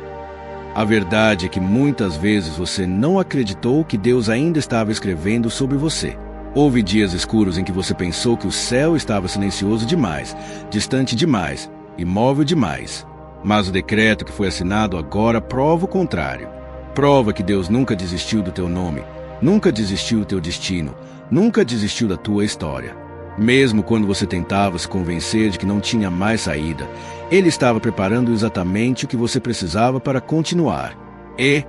A verdade é que muitas vezes você não acreditou que Deus ainda estava escrevendo sobre você. Houve dias escuros em que você pensou que o céu estava silencioso demais, distante demais, imóvel demais. Mas o decreto que foi assinado agora prova o contrário. Prova que Deus nunca desistiu do teu nome, nunca desistiu do teu destino, nunca desistiu da tua história. Mesmo quando você tentava se convencer de que não tinha mais saída, Ele estava preparando exatamente o que você precisava para continuar. E,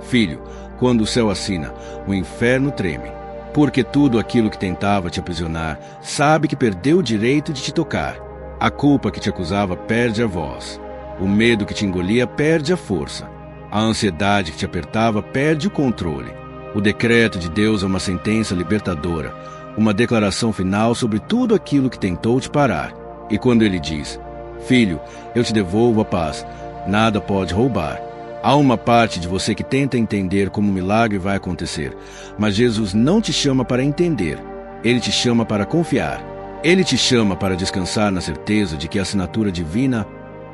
filho, quando o céu assina, o inferno treme. Porque tudo aquilo que tentava te aprisionar sabe que perdeu o direito de te tocar. A culpa que te acusava perde a voz. O medo que te engolia perde a força. A ansiedade que te apertava perde o controle. O decreto de Deus é uma sentença libertadora, uma declaração final sobre tudo aquilo que tentou te parar. E quando Ele diz: filho, eu te devolvo a paz, nada pode roubar. Há uma parte de você que tenta entender como o milagre vai acontecer, mas Jesus não te chama para entender. Ele te chama para confiar. Ele te chama para descansar na certeza de que a assinatura divina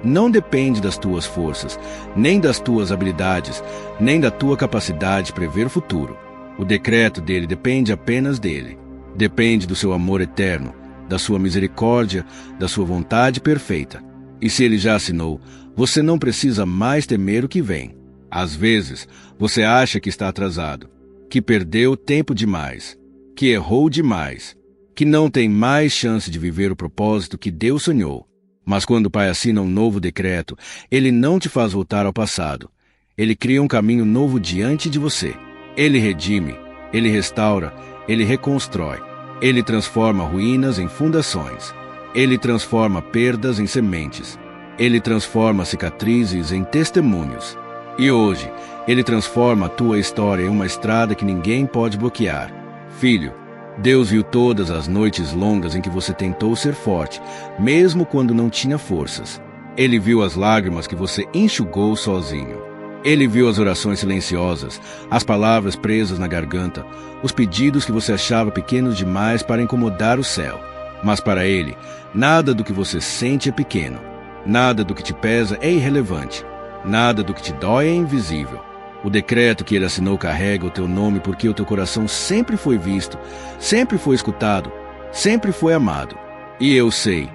não depende das tuas forças, nem das tuas habilidades, nem da tua capacidade de prever o futuro. O decreto dele depende apenas dele. Depende do seu amor eterno, da sua misericórdia, da sua vontade perfeita. E se ele já assinou, você não precisa mais temer o que vem. Às vezes, você acha que está atrasado, que perdeu tempo demais, que errou demais, que não tem mais chance de viver o propósito que Deus sonhou. Mas quando o Pai assina um novo decreto, Ele não te faz voltar ao passado. Ele cria um caminho novo diante de você. Ele redime, Ele restaura, Ele reconstrói. Ele transforma ruínas em fundações. Ele transforma perdas em sementes. Ele transforma cicatrizes em testemunhos. E hoje, Ele transforma a tua história em uma estrada que ninguém pode bloquear. Filho, Deus viu todas as noites longas em que você tentou ser forte, mesmo quando não tinha forças. Ele viu as lágrimas que você enxugou sozinho. Ele viu as orações silenciosas, as palavras presas na garganta, os pedidos que você achava pequenos demais para incomodar o céu. Mas para Ele, nada do que você sente é pequeno. Nada do que te pesa é irrelevante. Nada do que te dói é invisível. O decreto que Ele assinou carrega o teu nome porque o teu coração sempre foi visto, sempre foi escutado, sempre foi amado. E eu sei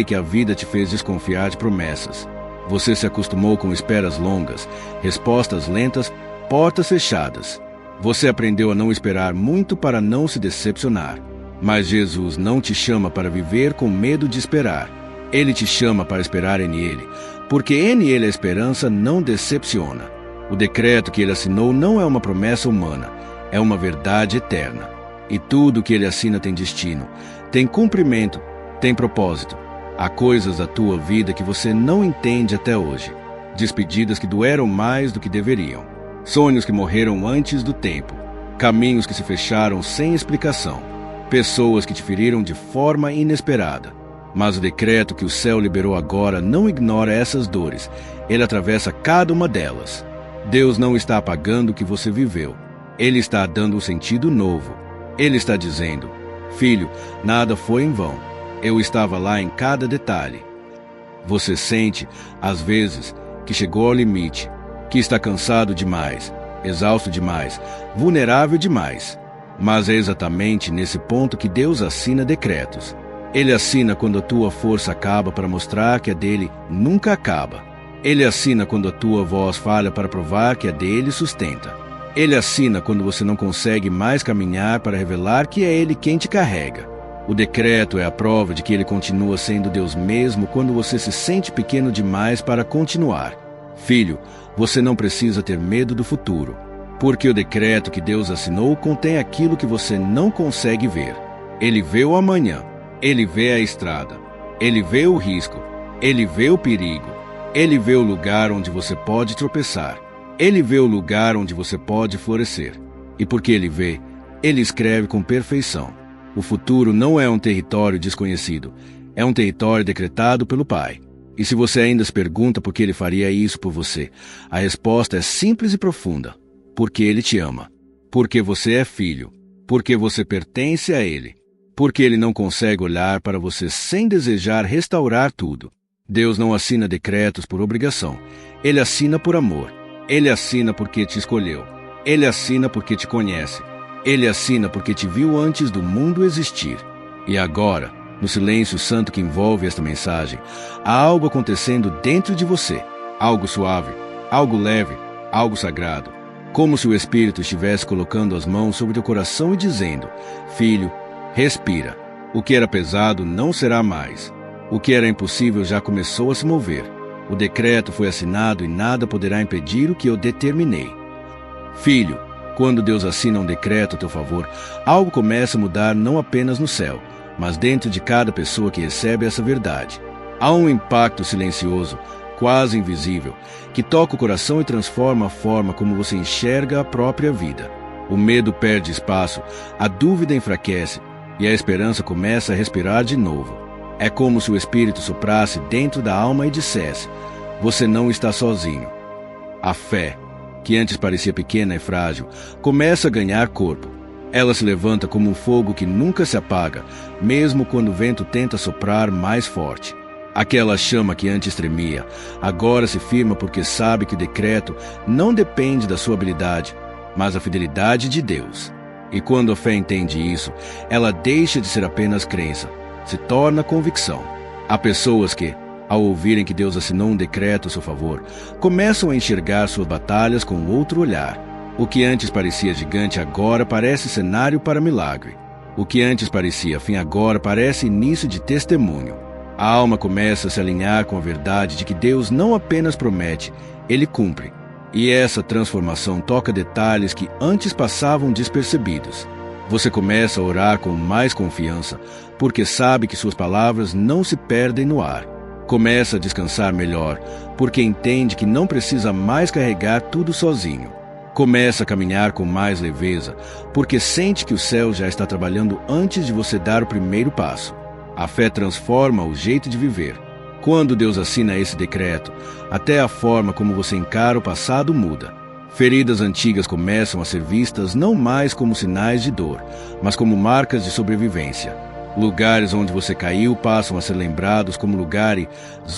que a vida te fez desconfiar de promessas. Você se acostumou com esperas longas, respostas lentas, portas fechadas. Você aprendeu a não esperar muito para não se decepcionar. Mas Jesus não te chama para viver com medo de esperar. Ele te chama para esperar em Ele, porque em Ele a esperança não decepciona. O decreto que Ele assinou não é uma promessa humana, é uma verdade eterna. E tudo que Ele assina tem destino, tem cumprimento, tem propósito. Há coisas da tua vida que você não entende até hoje. despedidas que doeram mais do que deveriam, sonhos que morreram antes do tempo, caminhos que se fecharam sem explicação, pessoas que te feriram de forma inesperada. Mas o decreto que o céu liberou agora não ignora essas dores, ele atravessa cada uma delas. Deus não está apagando o que você viveu, ele está dando um sentido novo. Ele está dizendo: filho, nada foi em vão, eu estava lá em cada detalhe. Você sente, às vezes, que chegou ao limite, que está cansado demais, exausto demais, vulnerável demais. Mas é exatamente nesse ponto que Deus assina decretos. Ele assina quando a tua força acaba para mostrar que a dele nunca acaba. Ele assina quando a tua voz falha para provar que a dele sustenta. Ele assina quando você não consegue mais caminhar para revelar que é ele quem te carrega. O decreto é a prova de que ele continua sendo Deus mesmo quando você se sente pequeno demais para continuar. Filho, você não precisa ter medo do futuro, porque o decreto que Deus assinou contém aquilo que você não consegue ver. Ele vê o amanhã, ele vê a estrada, ele vê o risco, ele vê o perigo, ele vê o lugar onde você pode tropeçar, ele vê o lugar onde você pode florescer. E porque ele vê, ele escreve com perfeição. O futuro não é um território desconhecido, é um território decretado pelo Pai. E se você ainda se pergunta por que ele faria isso por você, a resposta é simples e profunda. Porque ele te ama. Porque você é filho. Porque você pertence a ele. Porque ele não consegue olhar para você sem desejar restaurar tudo. Deus não assina decretos por obrigação. Ele assina por amor. Ele assina porque te escolheu. Ele assina porque te conhece. Ele assina porque te viu antes do mundo existir. E agora, no silêncio santo que envolve esta mensagem, há algo acontecendo dentro de você. Algo suave, algo leve, algo sagrado. Como se o Espírito estivesse colocando as mãos sobre teu coração e dizendo: filho, respira. O que era pesado não será mais. O que era impossível já começou a se mover. O decreto foi assinado e nada poderá impedir o que eu determinei. Filho, quando Deus assina um decreto a teu favor, algo começa a mudar não apenas no céu, mas dentro de cada pessoa que recebe essa verdade. Há um impacto silencioso, quase invisível, que toca o coração e transforma a forma como você enxerga a própria vida. O medo perde espaço, a dúvida enfraquece e a esperança começa a respirar de novo. É como se o Espírito soprasse dentro da alma e dissesse: você não está sozinho. A fé, que antes parecia pequena e frágil, começa a ganhar corpo. Ela se levanta como um fogo que nunca se apaga, mesmo quando o vento tenta soprar mais forte. Aquela chama que antes tremia, agora se firma porque sabe que o decreto não depende da sua habilidade, mas da fidelidade de Deus. E quando a fé entende isso, ela deixa de ser apenas crença, se torna convicção. Há pessoas que, ao ouvirem que Deus assinou um decreto a seu favor, começam a enxergar suas batalhas com outro olhar. O que antes parecia gigante agora parece cenário para milagre. O que antes parecia fim agora parece início de testemunho. A alma começa a se alinhar com a verdade de que Deus não apenas promete, Ele cumpre. E essa transformação toca detalhes que antes passavam despercebidos. Você começa a orar com mais confiança, porque sabe que suas palavras não se perdem no ar. Começa a descansar melhor, porque entende que não precisa mais carregar tudo sozinho. Começa a caminhar com mais leveza, porque sente que o céu já está trabalhando antes de você dar o primeiro passo. A fé transforma o jeito de viver. Quando Deus assina esse decreto, até a forma como você encara o passado muda. Feridas antigas começam a ser vistas não mais como sinais de dor, mas como marcas de sobrevivência. Lugares onde você caiu passam a ser lembrados como lugares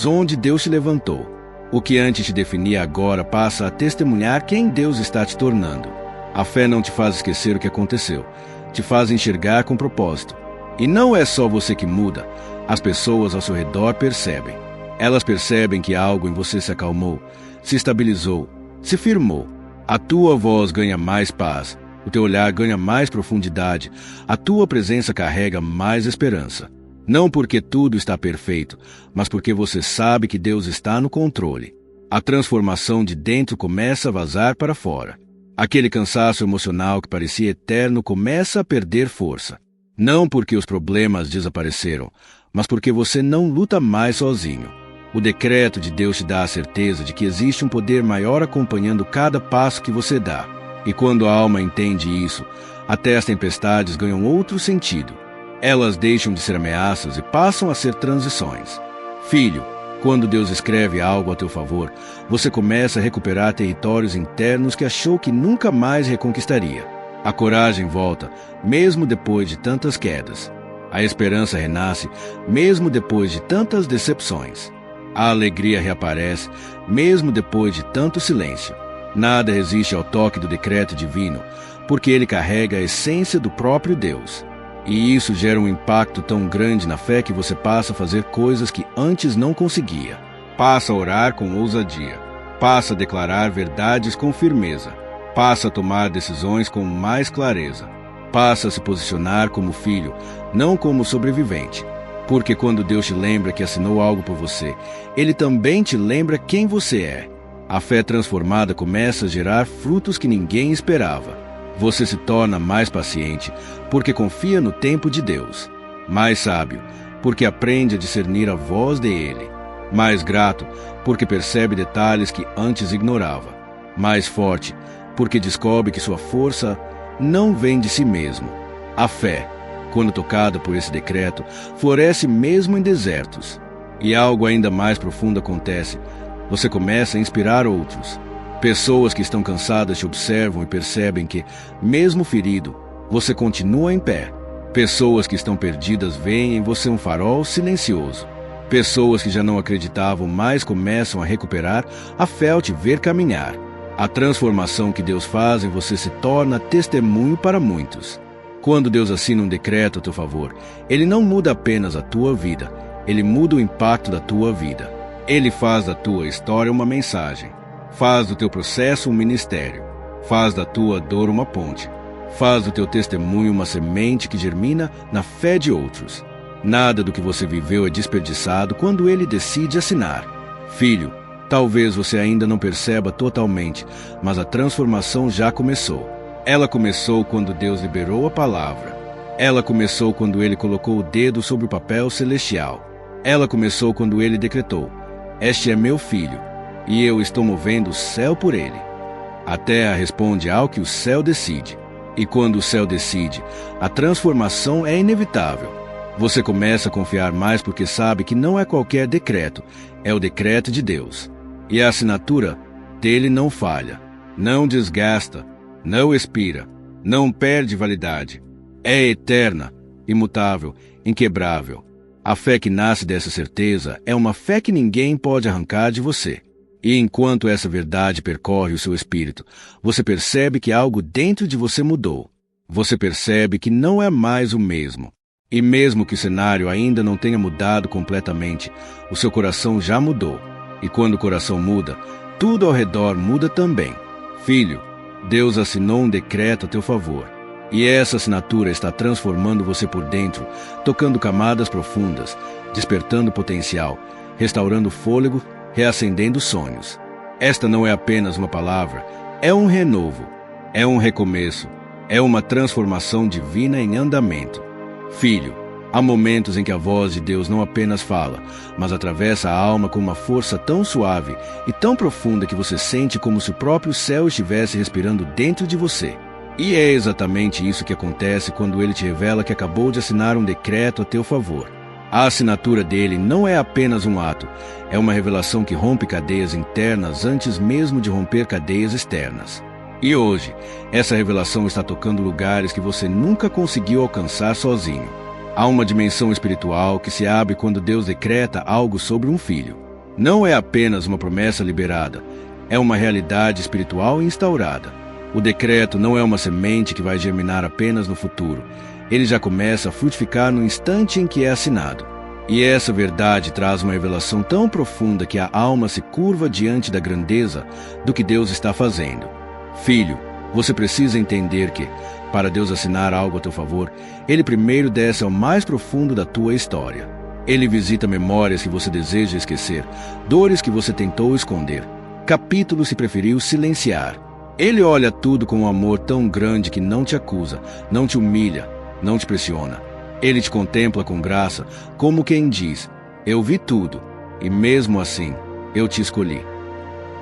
onde Deus te levantou. O que antes te definia agora passa a testemunhar quem Deus está te tornando. A fé não te faz esquecer o que aconteceu, te faz enxergar com propósito. E não é só você que muda, as pessoas ao seu redor percebem. Elas percebem que algo em você se acalmou, se estabilizou, se firmou. A tua voz ganha mais paz, o teu olhar ganha mais profundidade, a tua presença carrega mais esperança. Não porque tudo está perfeito, mas porque você sabe que Deus está no controle. A transformação de dentro começa a vazar para fora. Aquele cansaço emocional que parecia eterno começa a perder força. Não porque os problemas desapareceram, mas porque você não luta mais sozinho. O decreto de Deus te dá a certeza de que existe um poder maior acompanhando cada passo que você dá. E quando a alma entende isso, até as tempestades ganham outro sentido. Elas deixam de ser ameaças e passam a ser transições. Filho, quando Deus escreve algo a teu favor, você começa a recuperar territórios internos que achou que nunca mais reconquistaria. A coragem volta, mesmo depois de tantas quedas. A esperança renasce, mesmo depois de tantas decepções. A alegria reaparece, mesmo depois de tanto silêncio. Nada resiste ao toque do decreto divino, porque ele carrega a essência do próprio Deus. E isso gera um impacto tão grande na fé que você passa a fazer coisas que antes não conseguia. Passa a orar com ousadia. Passa a declarar verdades com firmeza. Passa a tomar decisões com mais clareza. Passa a se posicionar como filho, não como sobrevivente. Porque quando Deus te lembra que assinou algo por você, Ele também te lembra quem você é. A fé transformada começa a gerar frutos que ninguém esperava. Você se torna mais paciente, porque confia no tempo de Deus. Mais sábio, porque aprende a discernir a voz dele. Mais grato, porque percebe detalhes que antes ignorava. Mais forte, porque descobre que sua força não vem de si mesmo. A fé, quando tocada por esse decreto, floresce mesmo em desertos. E algo ainda mais profundo acontece. Você começa a inspirar outros. Pessoas que estão cansadas te observam e percebem que, mesmo ferido, você continua em pé. Pessoas que estão perdidas veem em você um farol silencioso. Pessoas que já não acreditavam mais começam a recuperar a fé ao te ver caminhar. A transformação que Deus faz em você se torna testemunho para muitos. Quando Deus assina um decreto a teu favor, Ele não muda apenas a tua vida, Ele muda o impacto da tua vida. Ele faz da tua história uma mensagem. Faz do teu processo um ministério. Faz da tua dor uma ponte. Faz do teu testemunho uma semente que germina na fé de outros. Nada do que você viveu é desperdiçado quando Ele decide assinar. Filho, talvez você ainda não perceba totalmente, mas a transformação já começou. Ela começou quando Deus liberou a palavra. Ela começou quando Ele colocou o dedo sobre o papel celestial. Ela começou quando Ele decretou: "Este é meu filho, e eu estou movendo o céu por ele." A terra responde ao que o céu decide. E quando o céu decide, a transformação é inevitável. Você começa a confiar mais porque sabe que não é qualquer decreto, é o decreto de Deus. E a assinatura dele não falha, não desgasta, não expira, não perde validade. É eterna, imutável, inquebrável. A fé que nasce dessa certeza é uma fé que ninguém pode arrancar de você. E enquanto essa verdade percorre o seu espírito, você percebe que algo dentro de você mudou. Você percebe que não é mais o mesmo. E mesmo que o cenário ainda não tenha mudado completamente, o seu coração já mudou. E quando o coração muda, tudo ao redor muda também. Filho, Deus assinou um decreto a teu favor. E essa assinatura está transformando você por dentro, tocando camadas profundas, despertando potencial, restaurando fôlego, reacendendo sonhos. Esta não é apenas uma palavra, é um renovo, é um recomeço, é uma transformação divina em andamento. Filho, há momentos em que a voz de Deus não apenas fala, mas atravessa a alma com uma força tão suave e tão profunda que você sente como se o próprio céu estivesse respirando dentro de você. E é exatamente isso que acontece quando Ele te revela que acabou de assinar um decreto a teu favor. A assinatura dele não é apenas um ato, é uma revelação que rompe cadeias internas antes mesmo de romper cadeias externas. E hoje, essa revelação está tocando lugares que você nunca conseguiu alcançar sozinho. Há uma dimensão espiritual que se abre quando Deus decreta algo sobre um filho. Não é apenas uma promessa liberada, é uma realidade espiritual instaurada. O decreto não é uma semente que vai germinar apenas no futuro. Ele já começa a frutificar no instante em que é assinado. E essa verdade traz uma revelação tão profunda que a alma se curva diante da grandeza do que Deus está fazendo. Filho, você precisa entender que, para Deus assinar algo a teu favor, Ele primeiro desce ao mais profundo da tua história. Ele visita memórias que você deseja esquecer, dores que você tentou esconder, capítulos que preferiu silenciar. Ele olha tudo com um amor tão grande que não te acusa, não te humilha, não te pressiona. Ele te contempla com graça, como quem diz: "Eu vi tudo, e mesmo assim, eu te escolhi.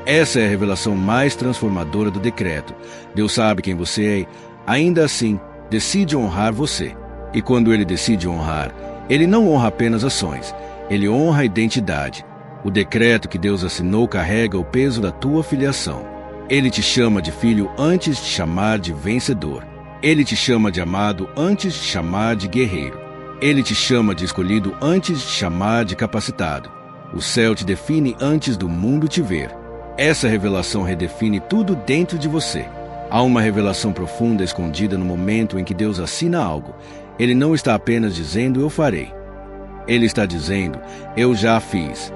Essa é a revelação mais transformadora do decreto. Deus sabe quem você é, ainda assim, decide honrar você. E quando Ele decide honrar, Ele não honra apenas ações, Ele honra a identidade. O decreto que Deus assinou carrega o peso da tua filiação. Ele te chama de filho antes de te chamar de vencedor. Ele te chama de amado antes de te chamar de guerreiro. Ele te chama de escolhido antes de te chamar de capacitado. O céu te define antes do mundo te ver. Essa revelação redefine tudo dentro de você. Há uma revelação profunda escondida no momento em que Deus assina algo. Ele não está apenas dizendo, eu farei. Ele está dizendo, eu já fiz.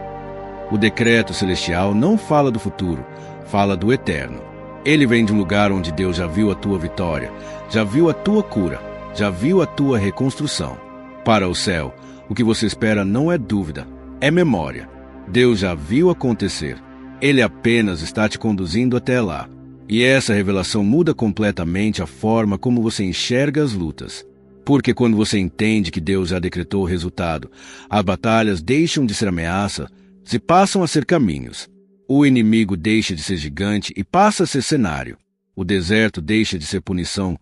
O decreto celestial não fala do futuro, fala do eterno. Ele vem de um lugar onde Deus já viu a tua vitória, já viu a tua cura, já viu a tua reconstrução. Para o céu, o que você espera não é dúvida, é memória. Deus já viu acontecer. Ele apenas está te conduzindo até lá. E essa revelação muda completamente a forma como você enxerga as lutas. Porque quando você entende que Deus já decretou o resultado, as batalhas deixam de ser ameaça e passam a ser caminhos. O inimigo deixa de ser gigante e passa a ser cenário. O deserto deixa de ser punição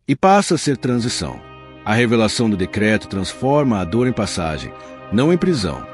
e passa a ser transição. A revelação do decreto transforma a dor em passagem, não em prisão.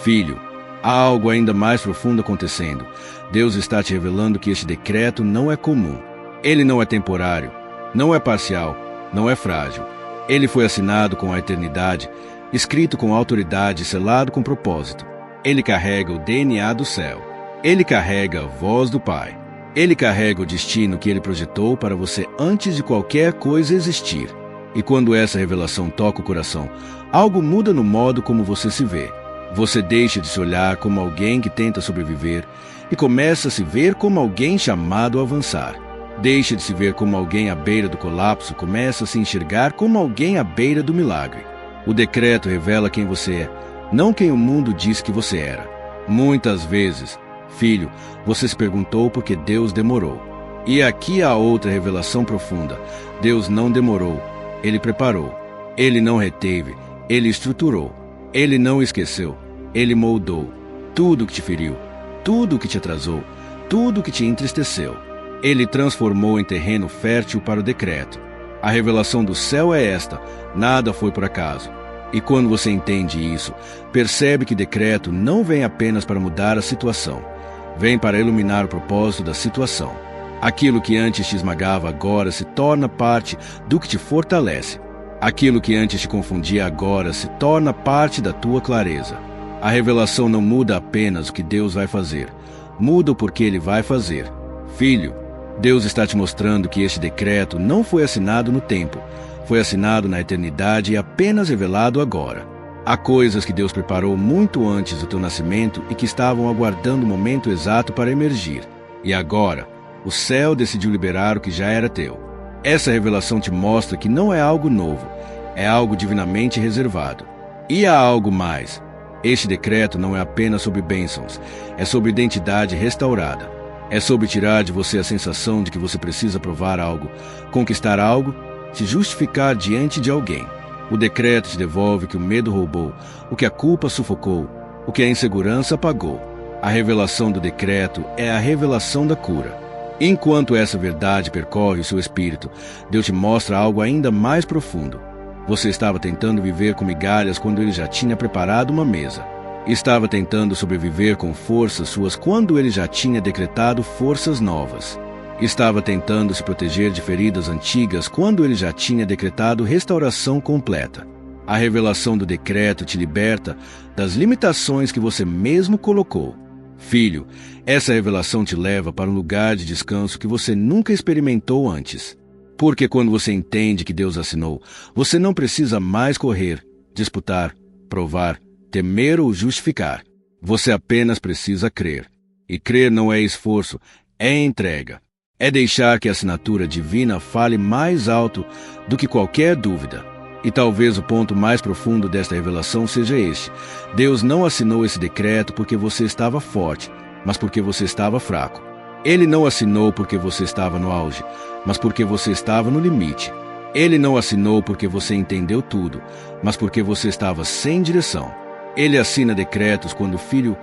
Filho, há algo ainda mais profundo acontecendo. Deus está te revelando que este decreto não é comum. Ele não é temporário, não é parcial, não é frágil. Ele foi assinado com a eternidade, escrito com autoridade e selado com propósito. Ele carrega o DNA do céu. Ele carrega a voz do Pai. Ele carrega o destino que Ele projetou para você antes de qualquer coisa existir. E quando essa revelação toca o coração, algo muda no modo como você se vê. Você deixa de se olhar como alguém que tenta sobreviver e começa a se ver como alguém chamado a avançar. Deixa de se ver como alguém à beira do colapso, começa a se enxergar como alguém à beira do milagre. O decreto revela quem você é, não quem o mundo diz que você era. Muitas vezes, filho, você se perguntou por que Deus demorou. E aqui há outra revelação profunda. Deus não demorou, Ele preparou. Ele não reteve, Ele estruturou. Ele não esqueceu, Ele moldou. Tudo que te feriu, tudo que te atrasou, tudo que te entristeceu, Ele transformou em terreno fértil para o decreto. A revelação do céu é esta, nada foi por acaso. E quando você entende isso, percebe que decreto não vem apenas para mudar a situação, vem para iluminar o propósito da situação. Aquilo que antes te esmagava agora se torna parte do que te fortalece. Aquilo que antes te confundia agora se torna parte da tua clareza. A revelação não muda apenas o que Deus vai fazer, muda o porquê Ele vai fazer. Filho, Deus está te mostrando que este decreto não foi assinado no tempo, foi assinado na eternidade e apenas revelado agora. Há coisas que Deus preparou muito antes do teu nascimento e que estavam aguardando o momento exato para emergir. E agora, o céu decidiu liberar o que já era teu. Essa revelação te mostra que não é algo novo, é algo divinamente reservado. E há algo mais. Este decreto não é apenas sobre bênçãos, é sobre identidade restaurada. É sobre tirar de você a sensação de que você precisa provar algo, conquistar algo, se justificar diante de alguém. O decreto te devolve o que o medo roubou, o que a culpa sufocou, o que a insegurança apagou. A revelação do decreto é a revelação da cura. Enquanto essa verdade percorre o seu espírito, Deus te mostra algo ainda mais profundo. Você estava tentando viver com migalhas quando Ele já tinha preparado uma mesa. Estava tentando sobreviver com forças suas quando Ele já tinha decretado forças novas. Estava tentando se proteger de feridas antigas quando Ele já tinha decretado restauração completa. A revelação do decreto te liberta das limitações que você mesmo colocou. Filho, essa revelação te leva para um lugar de descanso que você nunca experimentou antes. Porque quando você entende que Deus assinou, você não precisa mais correr, disputar, provar, temer ou justificar. Você apenas precisa crer. E crer não é esforço, é entrega. É deixar que a assinatura divina fale mais alto do que qualquer dúvida. E talvez o ponto mais profundo desta revelação seja este. Deus não assinou esse decreto porque você estava forte, mas porque você estava fraco. Ele não assinou porque você estava no auge, mas porque você estava no limite. Ele não assinou porque você entendeu tudo, mas porque você estava sem direção. Ele assina decretos quando o filho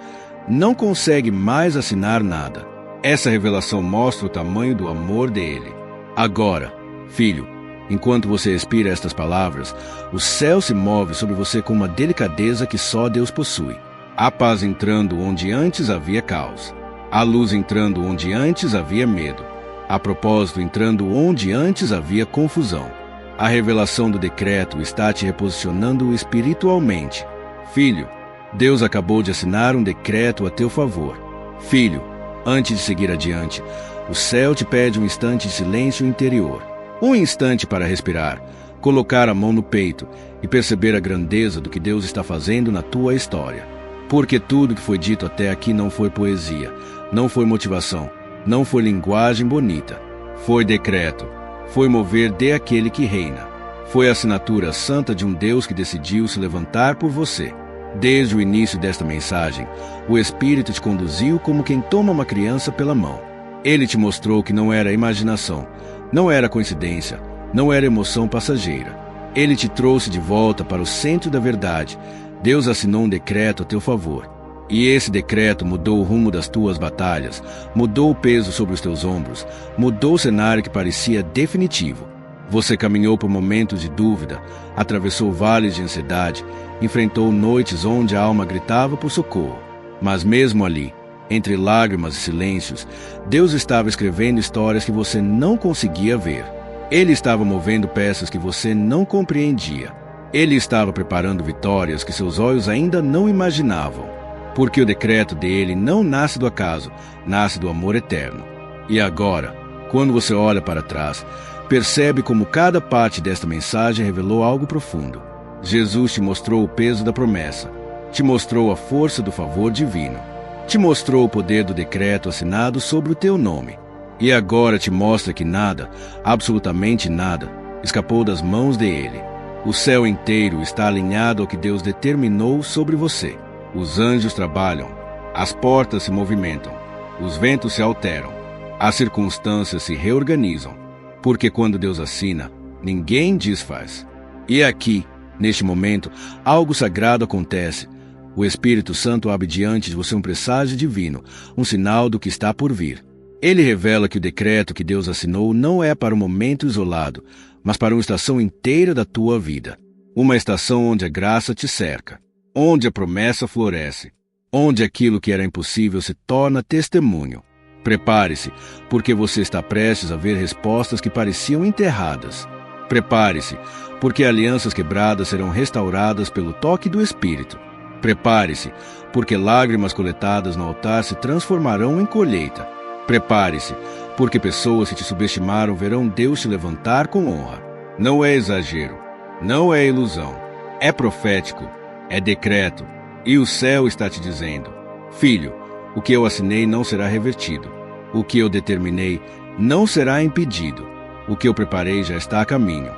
não consegue mais assinar nada. Essa revelação mostra o tamanho do amor dele. Agora, filho, enquanto você respira estas palavras, o céu se move sobre você com uma delicadeza que só Deus possui. Há paz entrando onde antes havia caos. Há luz entrando onde antes havia medo. Há propósito entrando onde antes havia confusão. A revelação do decreto está te reposicionando espiritualmente. Filho, Deus acabou de assinar um decreto a teu favor. Filho, antes de seguir adiante, o céu te pede um instante de silêncio interior. Um instante para respirar, colocar a mão no peito e perceber a grandeza do que Deus está fazendo na tua história. Porque tudo que foi dito até aqui não foi poesia, não foi motivação, não foi linguagem bonita. Foi decreto, foi mover de aquele que reina. Foi a assinatura santa de um Deus que decidiu se levantar por você. Desde o início desta mensagem, o Espírito te conduziu como quem toma uma criança pela mão. Ele te mostrou que não era imaginação, não era coincidência, não era emoção passageira. Ele te trouxe de volta para o centro da verdade. Deus assinou um decreto a teu favor. E esse decreto mudou o rumo das tuas batalhas, mudou o peso sobre os teus ombros, mudou o cenário que parecia definitivo. Você caminhou por momentos de dúvida, atravessou vales de ansiedade, enfrentou noites onde a alma gritava por socorro. Mas mesmo ali, entre lágrimas e silêncios, Deus estava escrevendo histórias que você não conseguia ver. Ele estava movendo peças que você não compreendia. Ele estava preparando vitórias que seus olhos ainda não imaginavam. Porque o decreto dele não nasce do acaso, nasce do amor eterno. E agora, quando você olha para trás, percebe como cada parte desta mensagem revelou algo profundo. Jesus te mostrou o peso da promessa, te mostrou a força do favor divino, te mostrou o poder do decreto assinado sobre o teu nome. E agora te mostra que nada, absolutamente nada, escapou das mãos dele. O céu inteiro está alinhado ao que Deus determinou sobre você. Os anjos trabalham, as portas se movimentam, os ventos se alteram, as circunstâncias se reorganizam, porque quando Deus assina, ninguém desfaz. E aqui, neste momento, algo sagrado acontece. O Espírito Santo abre diante de você um presságio divino, um sinal do que está por vir. Ele revela que o decreto que Deus assinou não é para um momento isolado, mas para uma estação inteira da tua vida. Uma estação onde a graça te cerca, onde a promessa floresce, onde aquilo que era impossível se torna testemunho. Prepare-se, porque você está prestes a ver respostas que pareciam enterradas. Prepare-se, porque alianças quebradas serão restauradas pelo toque do Espírito. Prepare-se, porque lágrimas coletadas no altar se transformarão em colheita. Prepare-se, porque pessoas que te subestimaram verão Deus te levantar com honra. Não é exagero, não é ilusão, é profético, é decreto, e o céu está te dizendo: filho, o que eu assinei não será revertido. O que eu determinei não será impedido. O que eu preparei já está a caminho.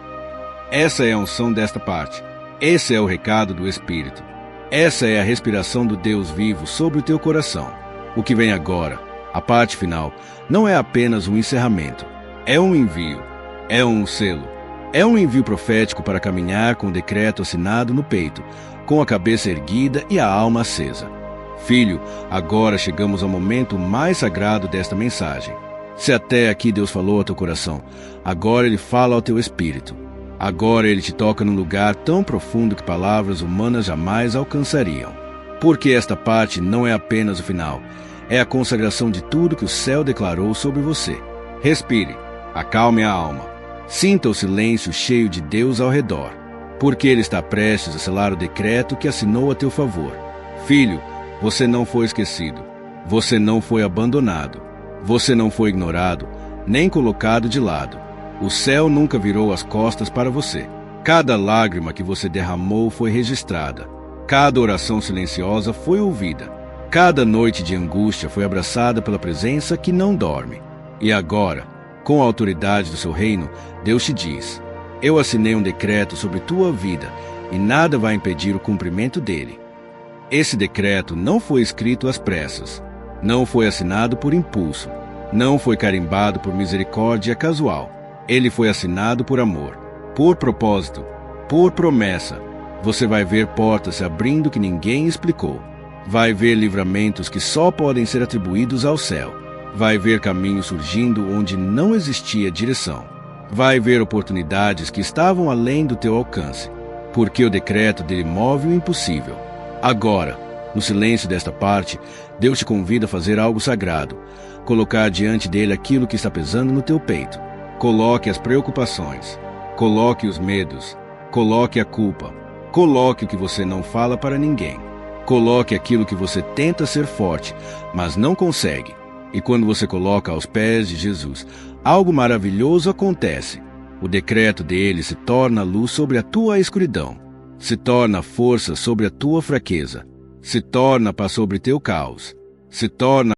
Essa é a unção desta parte. Esse é o recado do Espírito. Essa é a respiração do Deus vivo sobre o teu coração. O que vem agora, a parte final, não é apenas um encerramento. É um envio. É um selo. É um envio profético para caminhar com o decreto assinado no peito, com a cabeça erguida e a alma acesa. Filho, agora chegamos ao momento mais sagrado desta mensagem. Se até aqui Deus falou ao teu coração, agora Ele fala ao teu espírito. Agora Ele te toca num lugar tão profundo que palavras humanas jamais alcançariam. Porque esta parte não é apenas o final, é a consagração de tudo que o céu declarou sobre você. Respire, acalme a alma. Sinta o silêncio cheio de Deus ao redor, porque Ele está prestes a selar o decreto que assinou a teu favor. Filho, você não foi esquecido, você não foi abandonado, você não foi ignorado, nem colocado de lado. O céu nunca virou as costas para você. Cada lágrima que você derramou foi registrada. Cada oração silenciosa foi ouvida. Cada noite de angústia foi abraçada pela presença que não dorme. E agora, com a autoridade do seu reino, Deus te diz: eu assinei um decreto sobre tua vida e nada vai impedir o cumprimento dele. Esse decreto não foi escrito às pressas, não foi assinado por impulso, não foi carimbado por misericórdia casual. Ele foi assinado por amor, por propósito, por promessa, Você vai ver portas se abrindo que ninguém explicou. Vai ver livramentos que só podem ser atribuídos ao céu. Vai ver caminhos surgindo onde não existia direção. Vai ver oportunidades que estavam além do teu alcance, porque o decreto dele move o impossível. Agora, no silêncio desta parte, Deus te convida a fazer algo sagrado, colocar diante dele aquilo que está pesando no teu peito. Coloque as preocupações, coloque os medos, coloque a culpa, coloque o que você não fala para ninguém, coloque aquilo que você tenta ser forte, mas não consegue. E quando você coloca aos pés de Jesus, algo maravilhoso acontece. O decreto dele se torna luz sobre a tua escuridão, se torna força sobre a tua fraqueza, se torna paz sobre teu caos, se torna